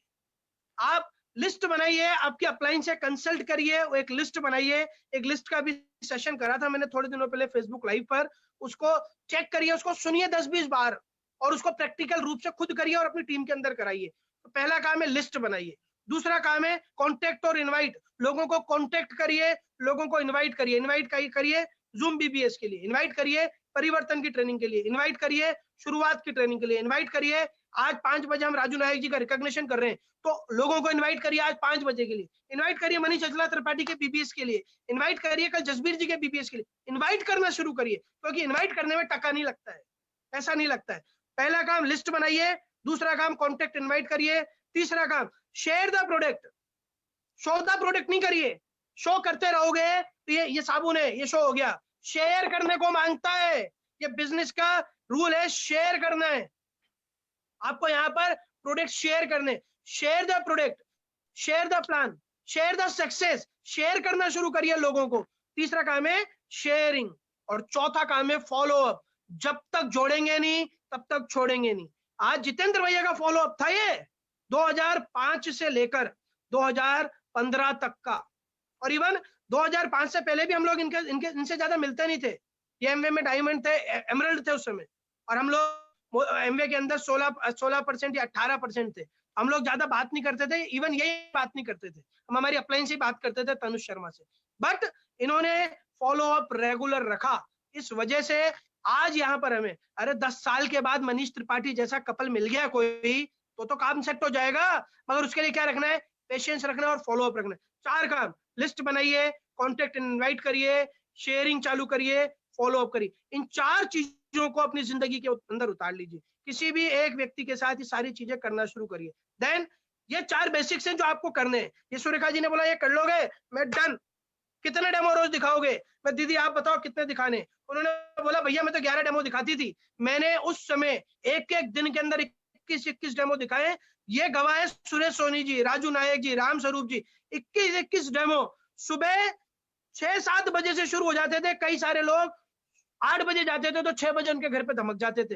S2: आप लिस्ट बनाइए, आपके अपलाइन से कंसल्ट करिए, एक लिस्ट बनाइए। एक लिस्ट का भी सेशन करा था मैंने थोड़े दिनों पहले फेसबुक लाइव पर, उसको चेक करिए, उसको सुनिए 10-20 बार, और उसको प्रैक्टिकल रूप से खुद करिए और अपनी टीम के अंदर कराइए। तो पहला काम है लिस्ट बनाइए। दूसरा काम है कॉन्टेक्ट और इनवाइट। लोगों को कॉन्टेक्ट करिए, लोगों को इनवाइट करिए। इनवाइट करिए जूम बीबीएस के लिए, इनवाइट करिए परिवर्तन की ट्रेनिंग के लिए, इनवाइट करिए शुरुआत की ट्रेनिंग के लिए, इनवाइट करिए आज 5 बजे हम राजू नायक जी का रिकॉग्निशन कर रहे हैं, तो लोगों को इनवाइट करिए आज 5 बजे के लिए। इनवाइट करिए मनीष अचला त्रिपाठी के बीबीएस के लिए, इनवाइट करिए कल जसबीर जी के बीबीएस के लिए। इनवाइट करना शुरू करिए, क्योंकि इनवाइट करने में टका नहीं लगता है, ऐसा नहीं लगता है। पहला काम लिस्ट बनाइए, दूसरा काम कॉन्टेक्ट इनवाइट करिए, तीसरा काम share the product. Show the product नहीं करिए, शो करते रहोगे तो ये साबुन है, ये शो हो गया। शेयर करने को मांगता है, ये बिजनेस का रूल है, शेयर करना है आपको। यहाँ पर प्रोडक्ट शेयर करने, share the product, share the plan, share the success. Share करना शुरू करिए लोगों को। तीसरा काम है शेयरिंग, और चौथा काम है फॉलो अप। जब तक जोड़ेंगे नहीं तब तक छोड़ेंगे नहीं। आज जितेंद्र भैया का फॉलो अप था ये 2005 से लेकर 2015 तक का, और इवन 2005 से पहले भी हम लोग इनसे ज्यादा मिलते नहीं थे। ये एमवे में डायमंड थे, एमरल्ड थे उस समय, और हम लोग एमवे के अंदर 16% या 18% थे। हम लोग ज्यादा बात नहीं करते थे, इवन यही बात नहीं करते थे, हम हमारी अपलाइन से बात करते थे तनुज शर्मा से। बट इन्होंने फॉलो अप रेगुलर रखा, इस वजह से आज यहाँ पर हमें, अरे 10 साल के बाद मनीष त्रिपाठी जैसा कपल मिल गया कोई, तो काम सेट हो जाएगा। मगर उसके लिए क्या रखना है? पेशेंस रखना और फॉलो अप रखना है। 4 काम, लिस्ट बनाइए, कॉन्टेक्ट इनवाइट करिए, शेयरिंग चालू करिए, फॉलो अप करिए। इन 4 चीजों को अपनी जिंदगी के अंदर उतार लीजिए। किसी भी एक व्यक्ति के साथ ये सारी चीजें करना शुरू करिए। देन ये 4 बेसिक्स हैं जो आपको करने हैं। ये सुरेखा जी ने बोला ये कर लोगे, मैं डन। कितने डेमो रोज दिखाओगे? मैं दीदी आप बताओ कितने दिखाने? उन्होंने बोला भैया मैं तो 11 डेमो दिखाती थी। मैंने उस समय एक दिन के अंदर 21 डेमो दिखाए। ये गवाह है सुरेश सोनी जी, राजू नायक जी, राम स्वरूप जी। 21 डेमो सुबह 6-7 बजे से शुरू हो जाते थे। कई सारे लोग 8 बजे जाते थे तो 6 बजे उनके घर पे धमक जाते थे।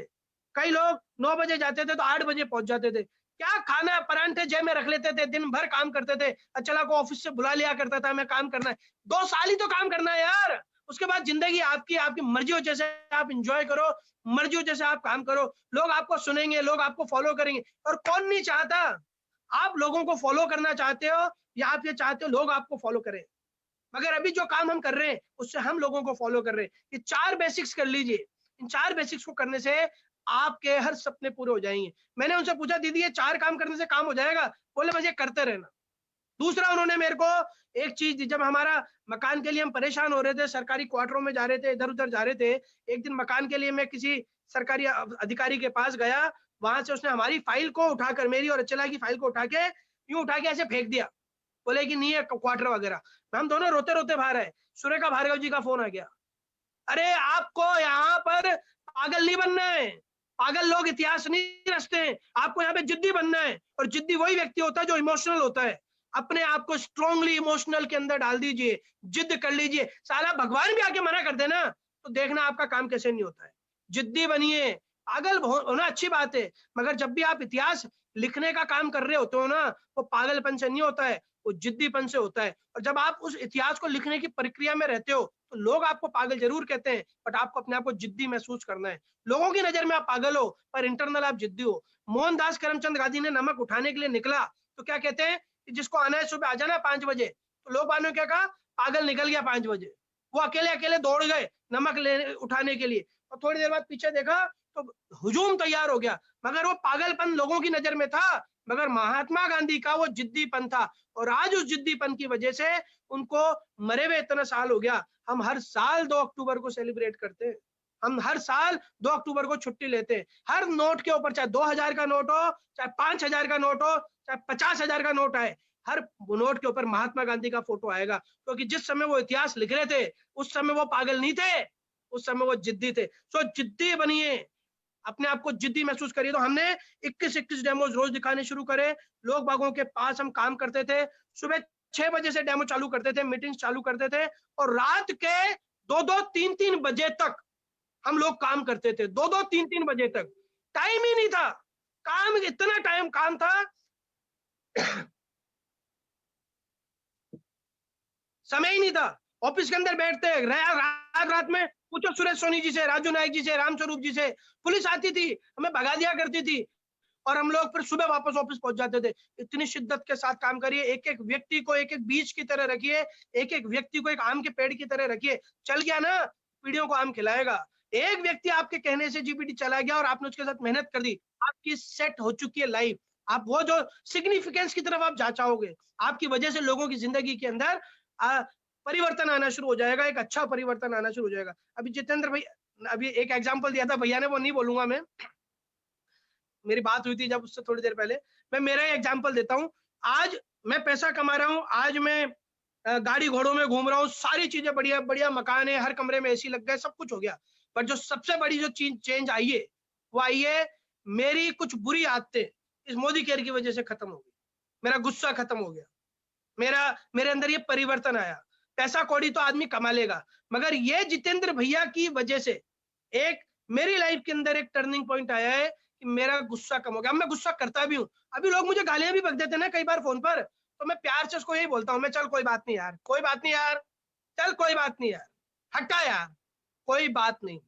S2: कई लोग 9 बजे जाते थे तो 8 बजे पहुंच जाते थे। क्या खाना परांठे जेब में रख लेते थे, दिन भर काम करते थे। अचला को ऑफिस से बुला लिया करता था, मैं काम करना है। 2 साल ही तो काम करना है यार। उसके बाद जिंदगी आपकी, आपकी मर्जी हो जैसे आप एंजॉय करो, मर्जी हो जैसे आप काम करो। लोग आपको सुनेंगे, लोग आपको फॉलो करेंगे। और कौन नहीं चाहता? आप लोगों को फॉलो करना चाहते हो या आप ये चाहते हो लोग आपको फॉलो करें? मगर अभी जो काम हम कर रहे हैं उससे हम लोगों को फॉलो कर रहे हैं। ये 4 बेसिक्स कर लीजिए। इन 4 बेसिक्स को करने से आपके हर सपने पूरे हो जाएंगे। मैंने उनसे पूछा दीदी ये 4 काम करने से काम हो जाएगा? बोले बस ये करते रहना। दूसरा उन्होंने मेरे को एक चीज दी। जब हमारा मकान के लिए हम परेशान हो रहे थे, सरकारी क्वार्टरों में जा रहे थे, इधर उधर जा रहे थे, एक दिन मकान के लिए मैं किसी सरकारी अधिकारी के पास गया। वहां से उसने हमारी फाइल को उठाकर, मेरी और अचला की फाइल को उठा के यूं उठा के ऐसे फेंक दिया। बोले कि नहीं है क्वार्टर वगैरह। हम दोनों रोते रोते बाहर आए। सुरेखा भार्गव जी का फोन आ गया। अरे आपको यहाँ पर पागल नहीं बनना है। पागल लोग इतिहास नहीं रचते हैं। आपको यहाँ पे जिद्दी बनना है। और जिद्दी वही व्यक्ति होता है जो इमोशनल होता है। अपने आप को स्ट्रांगली इमोशनल के अंदर डाल दीजिए, जिद कर लीजिए। साला भगवान भी आके मना कर देना तो देखना आपका काम कैसे नहीं होता है। जिद्दी बनिए। पागल होना अच्छी बात है, मगर जब भी आप इतिहास लिखने का काम कर रहे होते हो ना, वो पागलपन से नहीं होता है, वो जिद्दीपन से होता है। और जब आप उस इतिहास को लिखने की प्रक्रिया में रहते हो तो लोग आपको पागल जरूर कहते हैं, बट आपको अपने आप को जिद्दी महसूस करना है। लोगों की नजर में आप पागल हो पर इंटरनल आप जिद्दी हो। मोहनदास करमचंद गांधी ने नमक उठाने के लिए निकला तो क्या कहते हैं कि जिसको आना है सुबह आ जाना 5 बजे। तो लोग ने क्या कहा? पागल निकल गया 5 बजे। वो अकेले अकेले दौड़ गए नमक ले उठाने के लिए, और थोड़ी देर बाद पीछे देखा तो हुजूम तैयार हो गया। मगर वो पागलपन लोगों की नजर में था, मगर महात्मा गांधी का वो जिद्दीपन था। और आज उस जिद्दीपन की वजह से उनको मरे हुए इतना साल हो गया। हम हर साल 2 अक्टूबर को सेलिब्रेट करते हैं। हम हर साल 2 अक्टूबर को छुट्टी लेते हैं। हर नोट के ऊपर, चाहे 2000 का नोट हो, चाहे 5000 का नोट हो, चाहे 50,000 का नोट आए, हर नोट के ऊपर महात्मा गांधी का फोटो आएगा। क्योंकि जिस समय वो इतिहास लिख रहे थे उस समय वो पागल नहीं थे, उस समय वो जिद्दी थे। सो जिद्दी बनिए, अपने आप को जिद्दी महसूस करिए। तो हमने 21 डेमोज रोज दिखाने शुरू करे। लोग बागों के पास हम काम करते थे। सुबह 6 बजे से डेमो चालू करते थे, मीटिंग्स चालू करते थे, और रात के 2-2, 3-3 बजे तक हम लोग काम करते थे। 2-2, 3-3 बजे तक। टाइम ही नहीं था। काम इतना टाइम काम था समय ही नहीं था। ऑफिस के अंदर बैठते रात में पूछो सुरेश सोनी जी से, राजू नायक जी से, राम स्वरूप जी से। पुलिस आती थी, हमें भगा दिया करती थी, और हम लोग फिर सुबह वापस ऑफिस पहुंच जाते थे। इतनी शिद्दत के साथ काम करिए। एक एक व्यक्ति को एक एक बीज की तरह रखिए, एक एक व्यक्ति को एक आम के पेड़ की तरह रखिए। चल गया ना, पीढ़ियों को आम खिलाएगा। एक व्यक्ति आपके कहने से जीपीटी चला गया और आपने उसके साथ मेहनत कर दी, आपकी सेट हो चुकी है लाइफ। आप वो जो सिग्निफिकेंस की तरफ आप जा चाहोगे, आपकी वजह से लोगों की जिंदगी के अंदर परिवर्तन आना शुरू हो जाएगा, एक अच्छा परिवर्तन आना शुरू हो जाएगा। अभी जितेंद्र भाई, अभी एक एग्जांपल दिया था भैया ने, वो नहीं बोलूंगा मैं, मेरी बात हुई थी जब उससे थोड़ी देर पहले। मैं मेरा ही एग्जांपल देता हूँ। आज मैं पैसा कमा रहा हूँ, आज मैं गाड़ी घोड़ों में घूम रहा हूँ, सारी चीजें बढ़िया बढ़िया, मकान है, हर कमरे में एसी लग गए, सब कुछ हो गया। पर जो सबसे बड़ी जो चेंज आई है वो आई है मेरी कुछ बुरी आदतें इस मोदी केयर की वजह से खत्म हो गई। मेरा गुस्सा खत्म हो गया, मेरे अंदर ये परिवर्तन आया। पैसा कौड़ी तो आदमी कमा लेगा, मगर ये जितेंद्र भैया की वजह से एक मेरी लाइफ के अंदर एक टर्निंग पॉइंट आया है कि मेरा गुस्सा कम हो गया। अब मैं गुस्सा करता भी हूँ। अभी लोग मुझे गालियां भी बक देते ना कई बार फोन पर, तो मैं प्यार से उसको यही बोलता हूँ, मैं चल कोई बात नहीं यार, कोई बात नहीं यार, चल कोई बात नहीं यार, हटा यार, कोई बात नहीं।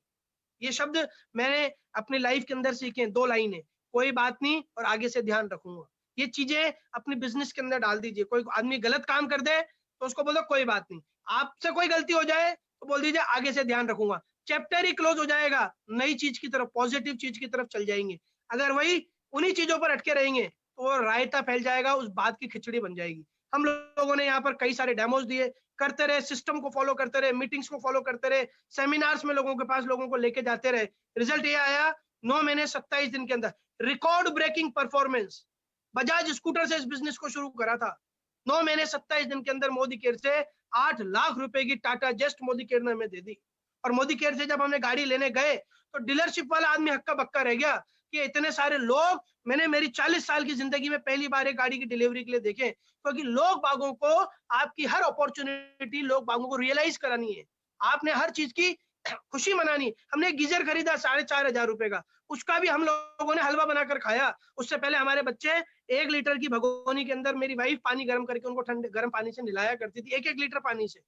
S2: ये शब्द मैंने अपनी लाइफ के अंदर सीखे, 2 लाइनें, कोई बात नहीं और आगे से ध्यान रखूंगा। ये चीजें अपने बिजनेस के अंदर डाल दीजिए। कोई आदमी गलत काम कर दे तो उसको बोलो कोई बात नहीं। आपसे कोई गलती हो जाए तो बोल दीजिए आगे से ध्यान रखूंगा। चैप्टर ही क्लोज हो जाएगा, नई चीज की तरफ, पॉजिटिव चीज की तरफ चल जाएंगे। अगर वही उन्हीं चीजों पर अटके रहेंगे तो वो रायता फैल जाएगा, उस बात की खिचड़ी बन जाएगी। हम लोगों ने यहाँ पर कई सारे डेमोज दिए, करते रहे, सिस्टम को फॉलो करते रहे, मीटिंग्स को फॉलो करते रहे, सेमिनार्स में लोगों के पास लोगों को लेके जाते रहे। रिजल्ट ये आया 9 महीने 27 दिन के अंदर record breaking performance. Bajaj scooter से इस बिजनेस को शुरू करा था, 9 महीने 27 दिन के अंदर मोदी केयर से 8 लाख रुपए की टाटा जस्ट मोदी केयर ने हमें दे दी। और मोदी केयर से जब हमने गाड़ी लेने गए तो डीलरशिप वाला आदमी हक्का बक्का रह गया कि इतने सारे लोग मैंने मेरी 40 साल की जिंदगी में पहली बार एक गाड़ी की डिलीवरी के लिए देखे। क्योंकि लोग बागों को आपकी हर अपॉर्चुनिटी लोग बागों को रियलाइज करानी है, आपने हर चीज की खुशी मनानी। हमने गीजर खरीदा 4,500 रुपए का, उसका भी हम लोगों ने हलवा बनाकर खाया। उससे पहले हमारे बच्चे 1 लीटर की भगोनी के अंदर मेरी वाइफ पानी गर्म करके उनको ठंडे गर्म पानी से नहलाया करती थी, 1-1 लीटर पानी से।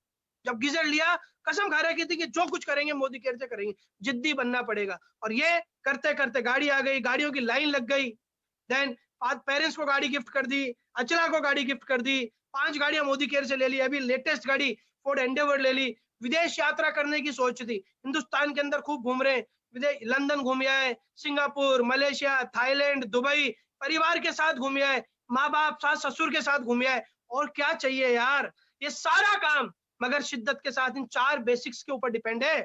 S2: जब गीजर लिया कसम खा रखी थी कि जो कुछ करेंगे मोदी केयर से करेंगे, जिद्दी बनना पड़ेगा। और ये करते करते गाड़ी आ गई, गाड़ियों की लाइन लग गई। देन पेरेंट्स को गाड़ी गिफ्ट कर दी, अचला को गाड़ी गिफ्ट कर दी, 5 गाड़ियां मोदी केयर से ले ली। अभी लेटेस्ट गाड़ी फोर्ड एंडेवर ले ली। विदेश यात्रा करने की सोच थी, हिंदुस्तान के अंदर खूब घूम रहे हैं, विदेश लंदन घूम आए, सिंगापुर, मलेशिया, थाईलैंड, दुबई, परिवार के साथ घूम आए, माँ बाप सास ससुर के साथ घूम आए। और क्या चाहिए यार, ये सारा काम मगर शिद्दत के साथ इन 4 बेसिक्स के ऊपर डिपेंड है।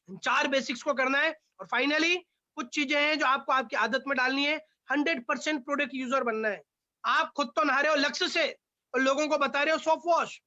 S2: इन 4 बेसिक्स को करना है। और फाइनली कुछ चीजें हैं जो आपको आपकी आदत में डालनी है। 100% प्रोडक्ट यूजर बनना है। आप खुद तो नहा रहे हो लक्ष्य से और लोगों को बता रहे हो सॉफ्ट वॉश।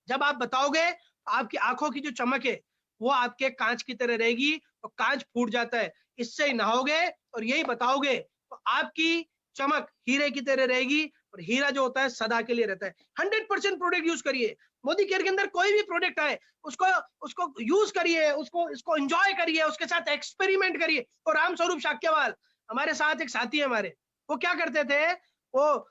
S2: जब आप बताओगे तो आपकी आंखों की जो चमक है वो आपके कांच की तरह रहेगी और कांच फूट जाता है। इससे ही नहाओगे और यही बताओगे तो आपकी चमक हीरे की तरह रहेगी। और हीरा जो होता है सदा के लिए रहता है। 100% प्रोडक्ट यूज करिए। मोदी केयर के अंदर कोई भी प्रोडक्ट आए उसको यूज करिए, इसको एंजॉय करिए, उसके साथ एक्सपेरिमेंट करिए। और राम स्वरूप शाक्यवाल हमारे साथ एक साथी है हमारे, वो क्या करते थे, वो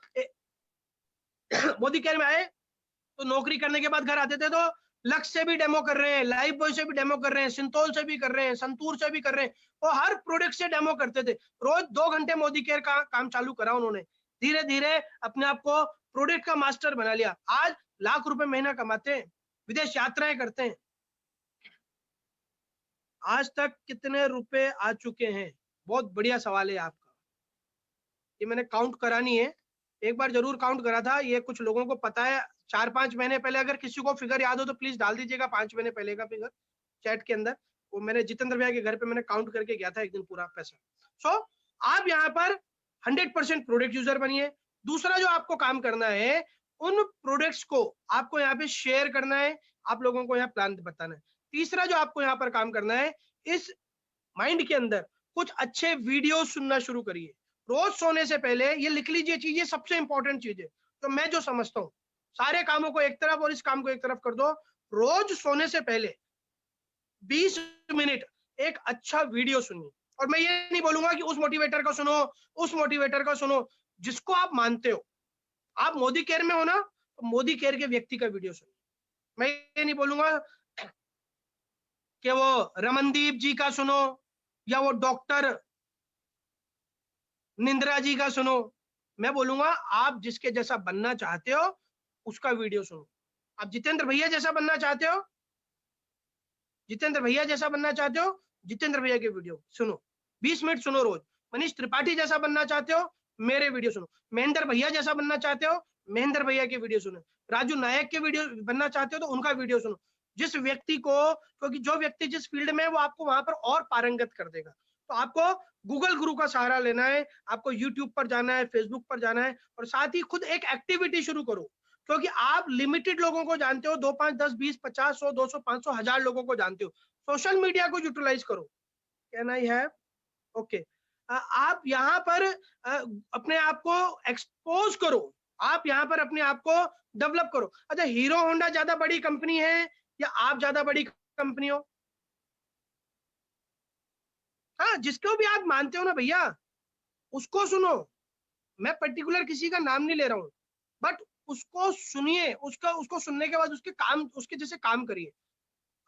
S2: मोदी केयर में आए तो नौकरी करने के बाद घर आते थे तो लक्स से भी डेमो कर रहे हैं, लाइफ बॉय से भी डेमो कर रहे हैं, सिंतोल से भी कर रहे हैं, संतूर से भी कर रहे हैं। वो हर प्रोडक्ट से डेमो करते थे। रोज 2 घंटे मोदी केयर का काम चालू करा उन्होंने। धीरे धीरे अपने आप को प्रोडक्ट का मास्टर बना लिया। आज लाख रुपए महीना कमाते हैं, विदेश यात्राएं करते हैं। आज तक कितने रुपए आ चुके हैं? बहुत बढ़िया सवाल है आपका, ये मैंने काउंट करा नहीं है, एक बार जरूर काउंट करा था। ये कुछ लोगों को पता है। 4-5 महीने पहले अगर किसी को फिगर याद हो तो प्लीज डाल दीजिएगा 5 महीने पहले का फिगर चैट के अंदर। वो मैंने जितेंद्र भैया के घर पे मैंने काउंट करके गया था एक दिन पूरा पैसा। सो आप यहाँ पर 100% प्रोडक्ट यूजर बनिए। दूसरा जो आपको काम करना है, उन प्रोडक्ट्स को आपको यहाँ पे शेयर करना है, आप लोगों को यहाँ प्लान बताना है। तीसरा जो आपको यहाँ पर काम करना है, इस माइंड के अंदर कुछ अच्छे वीडियो सुनना शुरू करिए। रोज सोने से पहले ये लिख लीजिए चीज, ये सबसे इंपॉर्टेंट चीज है। तो मैं जो समझता हूँ, सारे कामों को एक तरफ और इस काम को एक तरफ कर दो। रोज सोने से पहले 20 मिनट एक अच्छा वीडियो सुनिए। और मैं ये नहीं बोलूंगा कि उस मोटिवेटर का सुनो, उस मोटिवेटर का सुनो, जिसको आप मानते हो। आप मोदी केयर में हो ना, तो मोदी केयर के व्यक्ति का वीडियो सुनिए। मैं ये नहीं बोलूंगा कि वो रमनदीप जी का सुनो या वो डॉक्टर निंद्रा जी का सुनो। मैं बोलूंगा आप जिसके जैसा बनना चाहते हो उसका वीडियो सुनो। आप जितेंद्र भैया जैसा बनना चाहते हो, जितेंद्र भैया जैसा बनना चाहते हो, जितेंद्र भैया के वीडियो सुनो, 20 मिनट सुनो रोज। मनीष त्रिपाठी जैसा बनना चाहते हो, मेरे वीडियो सुनो। महेंद्र भैया जैसा बनना चाहते हो, महेंद्र भैया के वीडियो सुनो। राजू नायक के वीडियो बनना चाहते हो तो उनका वीडियो सुनो। जिस व्यक्ति को, क्योंकि जो व्यक्ति जिस फील्ड में है वो आपको वहां पर और पारंगत कर देगा। तो आपको गूगल गुरु का सहारा लेना है, आपको यूट्यूब पर जाना है, फेसबुक पर जाना है, और साथ ही खुद एक एक्टिविटी शुरू करो। क्योंकि आप लिमिटेड लोगों को जानते हो, 2, 5, 10, 20, 50, 100, 200, 500, 1000 लोगों को जानते हो। सोशल मीडिया को यूटिलाइज करो। Can I have? ओके, आप यहाँ पर अपने आप को एक्सपोज करो, आप यहाँ पर अपने आप को डेवलप करो। अच्छा, हीरो होंडा ज्यादा बड़ी कंपनी है या आप ज्यादा बड़ी कंपनी हो? हाँ, जिसको भी आप मानते हो ना भैया, उसको सुनो। मैं पर्टिकुलर किसी का नाम नहीं ले रहा हूँ, बट उसको सुनिए, उसको सुनने के बाद उसके जैसे काम करिए।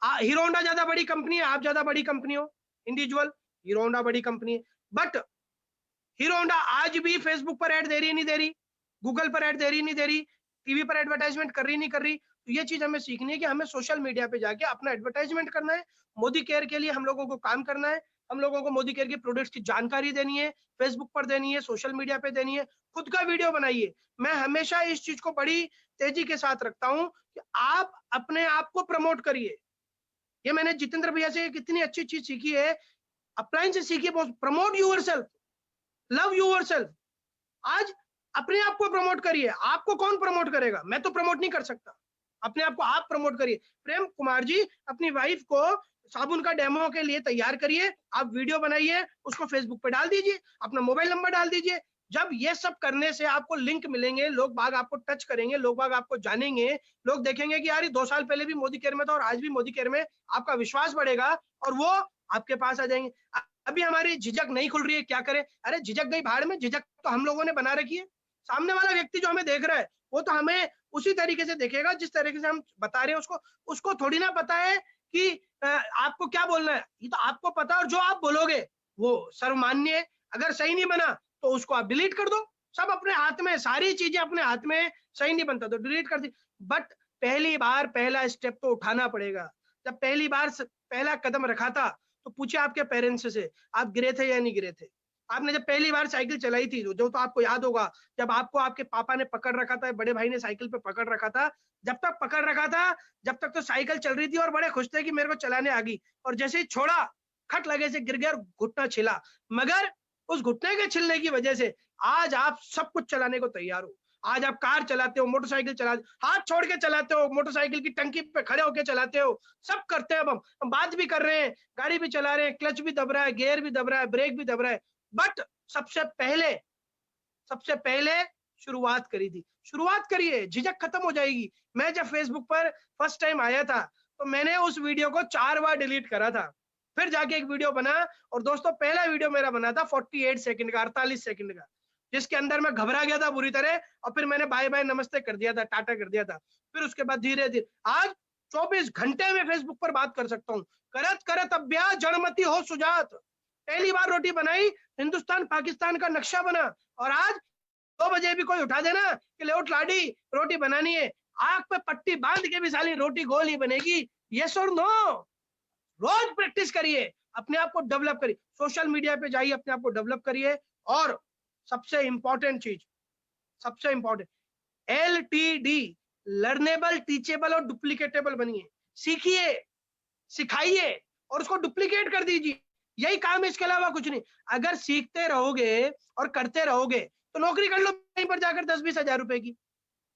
S2: हीरो होंडा ज्यादा बड़ी कंपनी है, आप ज्यादा बड़ी कंपनी हो इंडिविजुअल। हीरो होंडा बड़ी कंपनी है, बट हीरो होंडा आज भी फेसबुक पर ऐड दे रही नहीं दे रही, गूगल पर ऐड दे रही नहीं दे रही, टीवी पर एडवर्टाइजमेंट कर रही नहीं कर रही। तो ये चीज हमें सीखनी है कि हमें सोशल मीडिया पे जाके अपना एडवर्टाइजमेंट करना है। मोदी केयर के लिए हम लोगों को काम करना है। हम लोगों को मोदी केयर के प्रोडक्ट्स की जानकारी देनी है, फेसबुक पर देनी है, सोशल मीडिया पे देनी है। खुद का वीडियो बनाइए। मैं हमेशा इस चीज को बड़ी तेजी के साथ रखता हूँ कि आप अपने आप को प्रमोट करिए। ये मैंने जितेंद्र भैया से कितनी अच्छी चीज सीखी है, अपलाइन से सीखी है। Promote yourself, love yourself. आज अपने आप को प्रमोट करिए। आपको कौन प्रमोट करेगा? मैं तो प्रमोट नहीं कर सकता। अपने आप को आप प्रमोट करिए। प्रेम कुमार जी अपनी वाइफ को साबुन का डेमो के लिए तैयार करिए, आप वीडियो बनाइए, उसको फेसबुक पे डाल दीजिए, अपना मोबाइल नंबर डाल दीजिए। जब ये सब करने से आपको लिंक मिलेंगे, लोग बाग आपको टच करेंगे, लोग बाग आपको जानेंगे, लोग देखेंगे कि यार 2 साल पहले भी मोदी केयर में था और आज भी मोदी केयर में, आपका विश्वास बढ़ेगा और वो आपके पास आ जाएंगे। अभी हमारी झिझक नहीं खुल रही है, क्या करें? अरे झिझक गई भाड़ में, झिझक तो हम लोगों ने बना रखी है। सामने वाला व्यक्ति जो हमें देख रहा है वो तो हमें उसी तरीके से देखेगा जिस तरीके से हम बता रहे हैं उसको। उसको थोड़ी ना पता है कि आपको क्या बोलना है, ये तो आपको पता है। और जो आप बोलोगे वो सर्वमान्य है। अगर सही नहीं बना तो उसको आप डिलीट कर दो। सब अपने हाथ में, सारी चीजें अपने हाथ में। सही नहीं बनता तो डिलीट कर दी। बट पहली बार पहला स्टेप तो उठाना पड़ेगा। जब पहली बार पहला कदम रखा था तो पूछे आपके पेरेंट्स से, आप गिरे थे या नहीं गिरे थे? आपने जब पहली बार साइकिल चलाई थी, जो तो आपको याद होगा, जब आपको आपके पापा ने पकड़ रखा था, बड़े भाई ने साइकिल पे पकड़ रखा था, जब तक पकड़ रखा था जब तक तो साइकिल चल रही थी और बड़े खुश थे कि मेरे को चलाने आ गई। और जैसे ही छोड़ा, खट लगे से गिर गया और घुटना छिला। मगर उस घुटने के छिलने की वजह से आज आप सब कुछ चलाने को तैयार हो। आज आप कार चलाते हो, मोटरसाइकिल चला, हाथ छोड़ के चलाते हो, मोटरसाइकिल की टंकी पे खड़े होके चलाते हो, सब करते हैं। अब हम बात भी कर रहे हैं, गाड़ी भी चला रहे हैं, क्लच भी दब रहा है, गियर भी दब रहा है, ब्रेक भी दब रहा है। बट सबसे पहले शुरुआत करी थी। शुरुआत करिए, झिझक खत्म हो जाएगी। मैं जब फेसबुक पर फर्स्ट टाइम आया था तो मैंने उस वीडियो को 4 बार डिलीट करा था, फिर जाके एक वीडियो बना। और दोस्तों पहला वीडियो मेरा बना था 48 सेकंड का, 48 सेकंड का, जिसके अंदर मैं घबरा गया था बुरी तरह और फिर मैंने बाय बाय नमस्ते कर दिया था, टाटा कर दिया था। फिर उसके बाद धीरे धीरे आज 24 घंटे में फेसबुक पर बात कर सकता हूँ। करत करत अभ्यास जड़मती हो सुजात। पहली बार रोटी बनाई, हिंदुस्तान पाकिस्तान का नक्शा बना। और आज 2 बजे भी कोई उठा देना कि ले उठ लाडी रोटी बनानी है, आग पे पट्टी बांध के भी साली रोटी गोल ही बनेगी। यस और नो? रोज प्रैक्टिस करिए, अपने आप को डेवलप करिए, सोशल मीडिया पे जाइए, अपने आप को डेवलप करिए। और सबसे इंपॉर्टेंट चीज, सबसे इंपॉर्टेंट, LTD, लर्नेबल, टीचेबल और डुप्लीकेटेबल बनिए। सीखिए, सिखाइए और उसको डुप्लीकेट कर दीजिए। यही काम है, इसके अलावा कुछ नहीं। अगर सीखते रहोगे और करते रहोगे तो नौकरी कर लो कहीं पर जाकर 10-20 हजार रुपए की।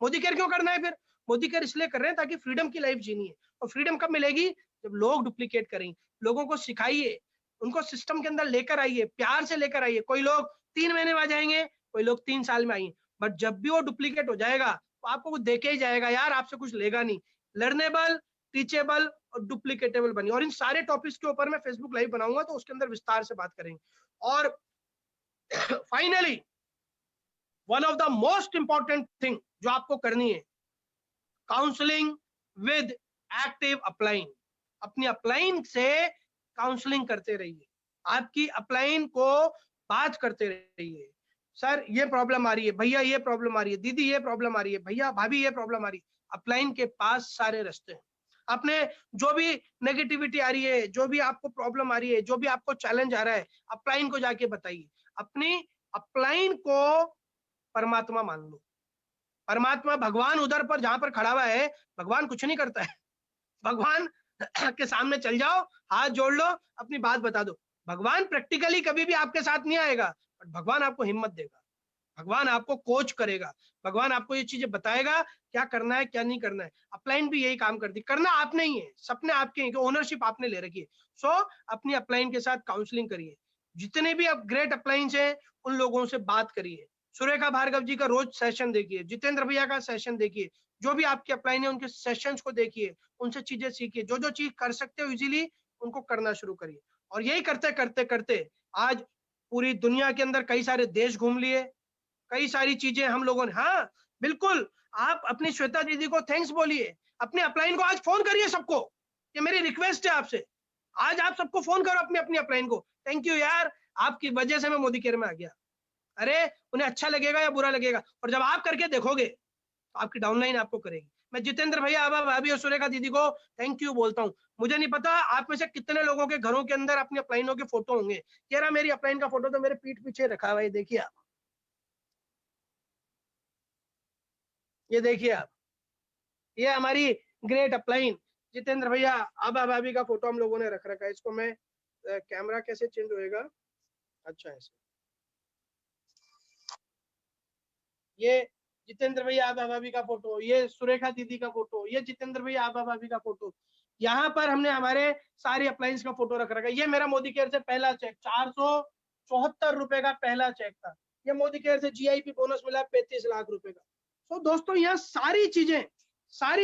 S2: मोदी केयर क्यों करना है फिर? मोदी केयर इसलिए कर रहे हैं ताकि फ्रीडम की लाइफ जीनी है। और फ्रीडम कब मिलेगी? जब लोग डुप्लीकेट करेंगे। लोगों को सिखाइए, उनको सिस्टम के अंदर लेकर आइए, प्यार से लेकर आइए। कोई लोग 3 महीने में आ जाएंगे, कोई लोग 3 साल में आएंगे, बट जब भी वो डुप्लीकेट हो जाएगा तो आपको वो देके ही जाएगा, यार आपसे कुछ लेगा नहीं। लर्नेबल, टीचेबल और डुप्लीकेटेबल बनिए। और इन सारे टॉपिक्स के ऊपर मैं फेसबुक लाइव बनाऊंगा तो उसके अंदर विस्तार से बात करेंगे। और finally one of the most important thing जो आपको करनी है, काउंसलिंग विद एक्टिव अपलाइन। अपनी अपलाइन से काउंसलिंग करते रहिए, आपकी अपलाइन को बात करते रहिए। सर ये प्रॉब्लम आ रही है, भैया ये प्रॉब्लम आ रही है, दीदी ये प्रॉब्लम आ रही है, भैया भाभी ये प्रॉब्लम आ रही है। अपलाइन के पास सारे रास्ते हैं। आपने जो भी नेगेटिविटी आ रही है, जो भी आपको प्रॉब्लम आ रही है, जो भी आपको चैलेंज आ रहा है, अपलाइन को जाके बताइए। अपनी अपलाइन को परमात्मा मान लो। परमात्मा, भगवान उधर पर जहां पर खड़ा हुआ है, भगवान कुछ नहीं करता है। भगवान के सामने चल जाओ, हाथ जोड़ लो, अपनी बात बता दो। भगवान प्रैक्टिकली कभी भी आपके साथ नहीं आएगा, बट भगवान आपको हिम्मत देगा, भगवान आपको कोच करेगा, भगवान आपको ये चीजें बताएगा क्या करना है क्या नहीं करना है। अपलाइन भी यही काम करती, करना आपने ही है, सपने आपके हैं, ओनरशिप आपने ले रखी है। सो अपनी अपलाइन के साथ काउंसलिंग करिए। जितने भी अब ग्रेट अपलाइन है उन लोगों से बात करिए। सुरेखा भार्गव जी का रोज सेशन देखिए, जितेंद्र भैया का सेशन देखिए, जो भी आपके अपलाइन है उनके सेशंस को देखिए, उनसे चीजें सीखिए। जो जो चीज कर सकते हो इजीली उनको करना शुरू करिए। और यही करते करते करते आज पूरी दुनिया के अंदर कई सारे देश घूम लिए, कई सारी चीजें हम लोगों ने। हाँ बिल्कुल, आप अपनी श्वेता दीदी को थैंक्स बोलिए, अपने अपलाइन को आज फोन करिए सबको, ये मेरी रिक्वेस्ट है आपसे। आज आप सबको फोन करो अपनी अपनी अपलाइन को, थैंक यू यार, आपकी वजह से मैं मोदी केयर में आ गया। अरे उन्हें अच्छा लगेगा या बुरा लगेगा, और जब आप करके देखोगे तो आपकी डाउनलाइन आपको करेगी। मैं जितेंद्र भैया, आबा भाभी और सुरेखा दीदी को थैंक यू बोलता हूँ। मुझे नहीं पता आप में से कितने लोगों के घरों के अंदर अपनी अपलाइनों के फोटो होंगे। ये रहा मेरी अपलाइन का फोटो, तो मेरे पीठ पीछे रखा हुआ है, देखिए आप, ये देखिए आप, ये हमारी ग्रेट अपलाइन। जितेंद्र भैया, आबा भाभी का फोटो हम लोगों ने रख रखा है। इसको मैं कैमरा कैसे चेंज होएगा, अच्छा ऐसे, ये जितेंद्र भैया आबा भाभी का फोटो, ये सुरेखा दीदी का फोटो, ये जितेंद्र भैया आबा भाभी का फोटो। यहाँ पर हमने हमारे सारे अप्लायंस का फोटो रख रखा है। ये मेरा मोदी केयर से पहला चेक, 474 रुपए का पहला चेक था। ये मोदी केयर से GIP बोनस मिला 35 लाख रुपए का। तो दोस्तों यहाँ सारी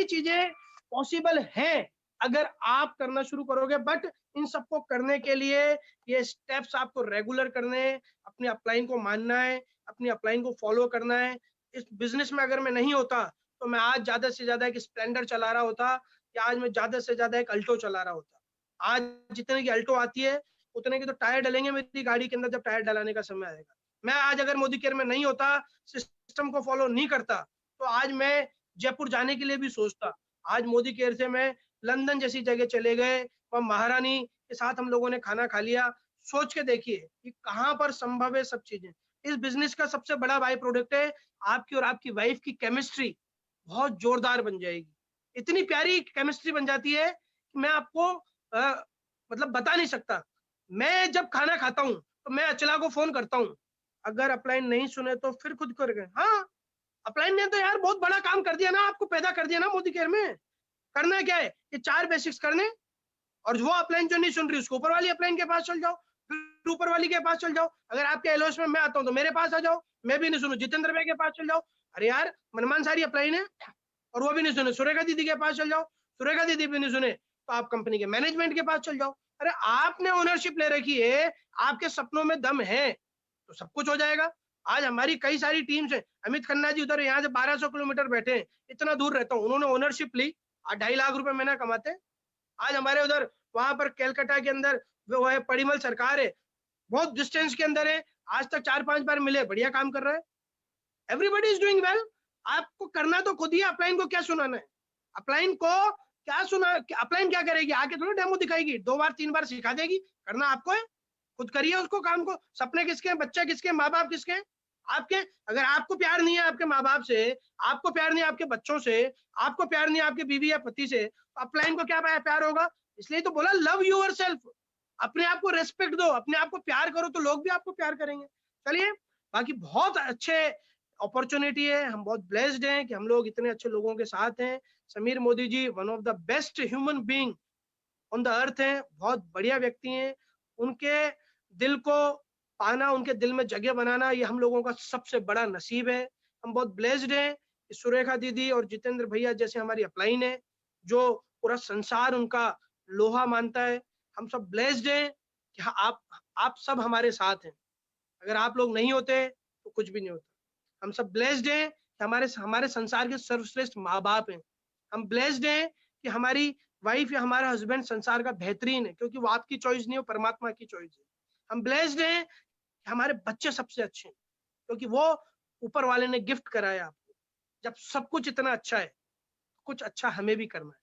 S2: चीजें पॉसिबल हैं अगर आप करना शुरू करोगे। बट इन सबको करने के लिए ये स्टेप्स आपको रेगुलर करने हैं, अपने अपलाइन को मानना है, अपनी अपलाइन को फॉलो करना है। इस बिजनेस में अगर मैं नहीं होता तो मैं आज ज्यादा से ज्यादा एक स्प्लेंडर चला रहा होता, या आज मैं ज्यादा से ज्यादा एक अल्टो चला रहा होता। आज जितने की अल्टो आती है उतने की तो टायर डलेंगे मेरी गाड़ी के अंदर जब टायर डलाने का समय आएगा। मैं आज अगर मोदी केयर में नहीं होता, सिस्टम को फॉलो नहीं करता, तो आज मैं जयपुर जाने के लिए भी सोचता। आज मोदी केयर से मैं लंदन जैसी जगह चले गए, वह महारानी के साथ हम लोगों ने खाना खा लिया। सोच के देखिए कि कहाँ पर संभव है सब चीजें। इस बिजनेस का सबसे बड़ा बाई प्रोडक्ट है आपकी और आपकी वाइफ की केमिस्ट्री बहुत जोरदार बन जाएगी। इतनी प्यारी केमिस्ट्री बन जाती है कि मैं आपको मतलब बता नहीं सकता। मैं जब खाना खाता हूँ तो मैं अचला को फोन करता हूँ, अगर अपलाइन नहीं सुने तो फिर खुद कर गए। हाँ, अपलाइन ने तो यार बहुत बड़ा काम कर दिया ना, आपको पैदा कर दिया ना मोदी केयर में। करना क्या है, ये 4 बेसिक्स करने, और वो अपलाइन जो नहीं सुन रही उसको ऊपर वाली अपलाइन के पास चल जाओ, फिर ऊपर वाली के पास चल जाओ। अगर आपके एलओएस में मैं आता हूँ तो मेरे पास आ जाओ, मैं भी नहीं सुनू जितेंद्र भाई के पास चल जाओ। अरे यार मनमान सारी अपलाइन है और वो भी नहीं सुने, सुरेखा दीदी के पास चल जाओ, सुरेखा दीदी भी नहीं सुने तो आप कंपनी के मैनेजमेंट के पास चल जाओ। अरे आपने ओनरशिप ले रखी है, आपके सपनों में दम है तो सब कुछ हो जाएगा। आज हमारी कई सारी टीम्स है, अमित खन्ना जी उधर यहाँ से 1200 किलोमीटर बैठे हैं, इतना दूर रहता हूँ, उन्होंने ओनरशिप ली, 2.5 लाख रुपए महीना कमाते। आज हमारे उधर वहां पर कैलकाटा के अंदर वो है परिमल सरकार है, बहुत डिस्टेंस के अंदर है, आज तक 4-5 बार मिले, बढ़िया काम कर रहा है। Everybody is doing well. आपको करना तो खुद ही, अपलाइन को क्या सुनाना है, अपलाइन को क्या सुना, अपलाइन क्या करेगी, आके थोड़ा डेमो दिखाएगी, 2 बार 3 बार सिखा देगी, करना आपको है, खुद करिए उसको काम को। सपने किसके हैं, बच्चे किसके, माँ बाप किसके हैं, आपके। अगर आपको प्यार नहीं है आपके माँ बाप से, आपको प्यार नहीं है आपके बच्चों से, आपको प्यार नहीं है आपके बीवी या पति से, तो अपलाइन को क्या प्यार होगा। इसलिए तो बोला लव योरसेल्फ, अपने आप को रेस्पेक्ट दो, अपने आप को प्यार करो तो लोग भी आपको प्यार करेंगे। चलिए, बाकी बहुत अच्छे अपॉर्चुनिटी है, हम बहुत ब्लेस्ड हैं कि हम लोग इतने अच्छे लोगों के साथ हैं। Sameer Modi ji one of the best human being on the earth हैं, बहुत बढ़िया व्यक्ति हैं। उनके दिल को पाना, उनके दिल में जगह बनाना, ये हम लोगों का सबसे बड़ा नसीब है। हम बहुत ब्लेस्ड हैं कि सुरेखा दीदी और जितेंद्र भैया जैसे हमारी अपलाइन है, जो पूरा संसार उनका लोहा मानता है। हम सब ब्लेस्ड हैं कि आप सब हमारे साथ हैं। अगर आप लोग नहीं होते तो कुछ भी नहीं होता। हम सब ब्लेस्ड हैं कि हमारे संसार के सर्वश्रेष्ठ माँ बाप हैं। हम ब्लेस्ड हैं कि हमारी वाइफ या हमारा हस्बैंड संसार का बेहतरीन है, क्योंकि वो आपकी चॉइस नहीं है, परमात्मा की चॉइस है। हम ब्लेस्ड हैं कि हमारे बच्चे सबसे अच्छे हैं, क्योंकि वो ऊपर वाले ने गिफ्ट कराया आपको। जब सब कुछ इतना अच्छा है, कुछ अच्छा हमें भी करना है,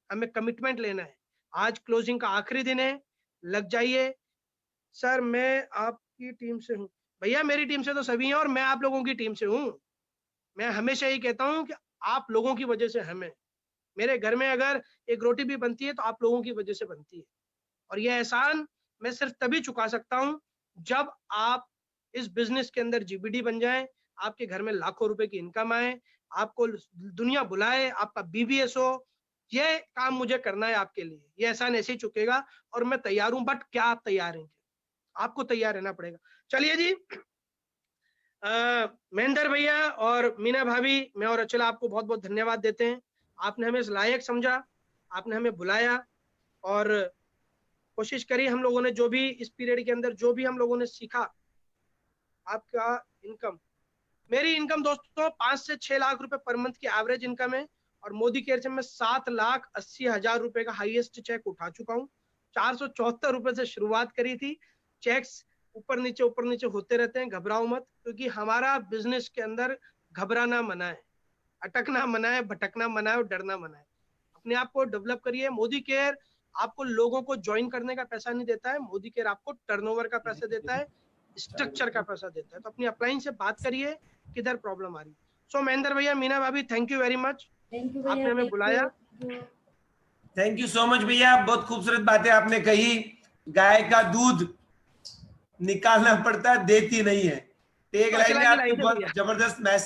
S2: हमें कमिटमेंट लेना है। आज क्लोजिंग का आखिरी दिन है, लग जाइए। सर मैं आपकी टीम से हूँ। भैया मेरी टीम से तो सभी हैं और मैं आप लोगों की टीम से हूँ। मैं हमेशा ही कहता हूँ कि आप लोगों की वजह से हमें, मेरे घर में अगर एक रोटी भी बनती है तो आप लोगों की वजह से बनती है। और ये एहसान मैं सिर्फ तभी चुका सकता हूँ जब आप इस बिजनेस के अंदर जीबीडी बन जाएं, आपके घर में लाखों रुपए की इनकम आए, आपको दुनिया बुलाए, आपका BBS हो। ये काम मुझे करना है आपके लिए, ये एहसान ऐसे ही चुकेगा और मैं तैयार हूँ। बट क्या आप तैयार हैं? आपको तैयार रहना पड़ेगा। चलिए जी, महेंद्र भैया और मीना भाभी, मैं और अचला आपको बहुत बहुत धन्यवाद देते हैं। आपने हमें इस लायक समझा, आपने हमें बुलाया और कोशिश करी। हम लोगों ने जो भी इस पीरियड के अंदर जो भी हम लोगों ने सीखा, आपका इनकम, मेरी इनकम दोस्तों 5 से 6 लाख रुपए पर मंथ की एवरेज इनकम है और मोदी केयर से मैं 7,80,000 रुपए का हाईएस्ट चेक उठा चुका हूँ। 474 रुपए से शुरुआत करी थी। चेक्स ऊपर नीचे होते रहते हैं, घबराओ मत, क्योंकि हमारा बिजनेस के अंदर घबराना मना है, अटकना मना है, भटकना मना है और डरना मना है। अपने आप को डेवलप करिए। मोदी केयर आपको लोगों को ज्वाइन करने का पैसा नहीं देता है, मोदी केयर आपको टर्नओवर का पैसा देता है, स्ट्रक्चर का पैसा देता है। तो अपनी अपलाइन से बात करिए किधर प्रॉब्लम आ रही है। सो महेंद्र भैया, मीना भाभी, थैंक यू वेरी मच, आपने हमें बुलाया।
S3: थैंक यू सो मच भैया, बहुत खूबसूरत बातें आपने कही। गाय का दूध निकालना पड़ता है, देती नहीं है। एक लाइन में आपने बहुत जबरदस्त मैसेज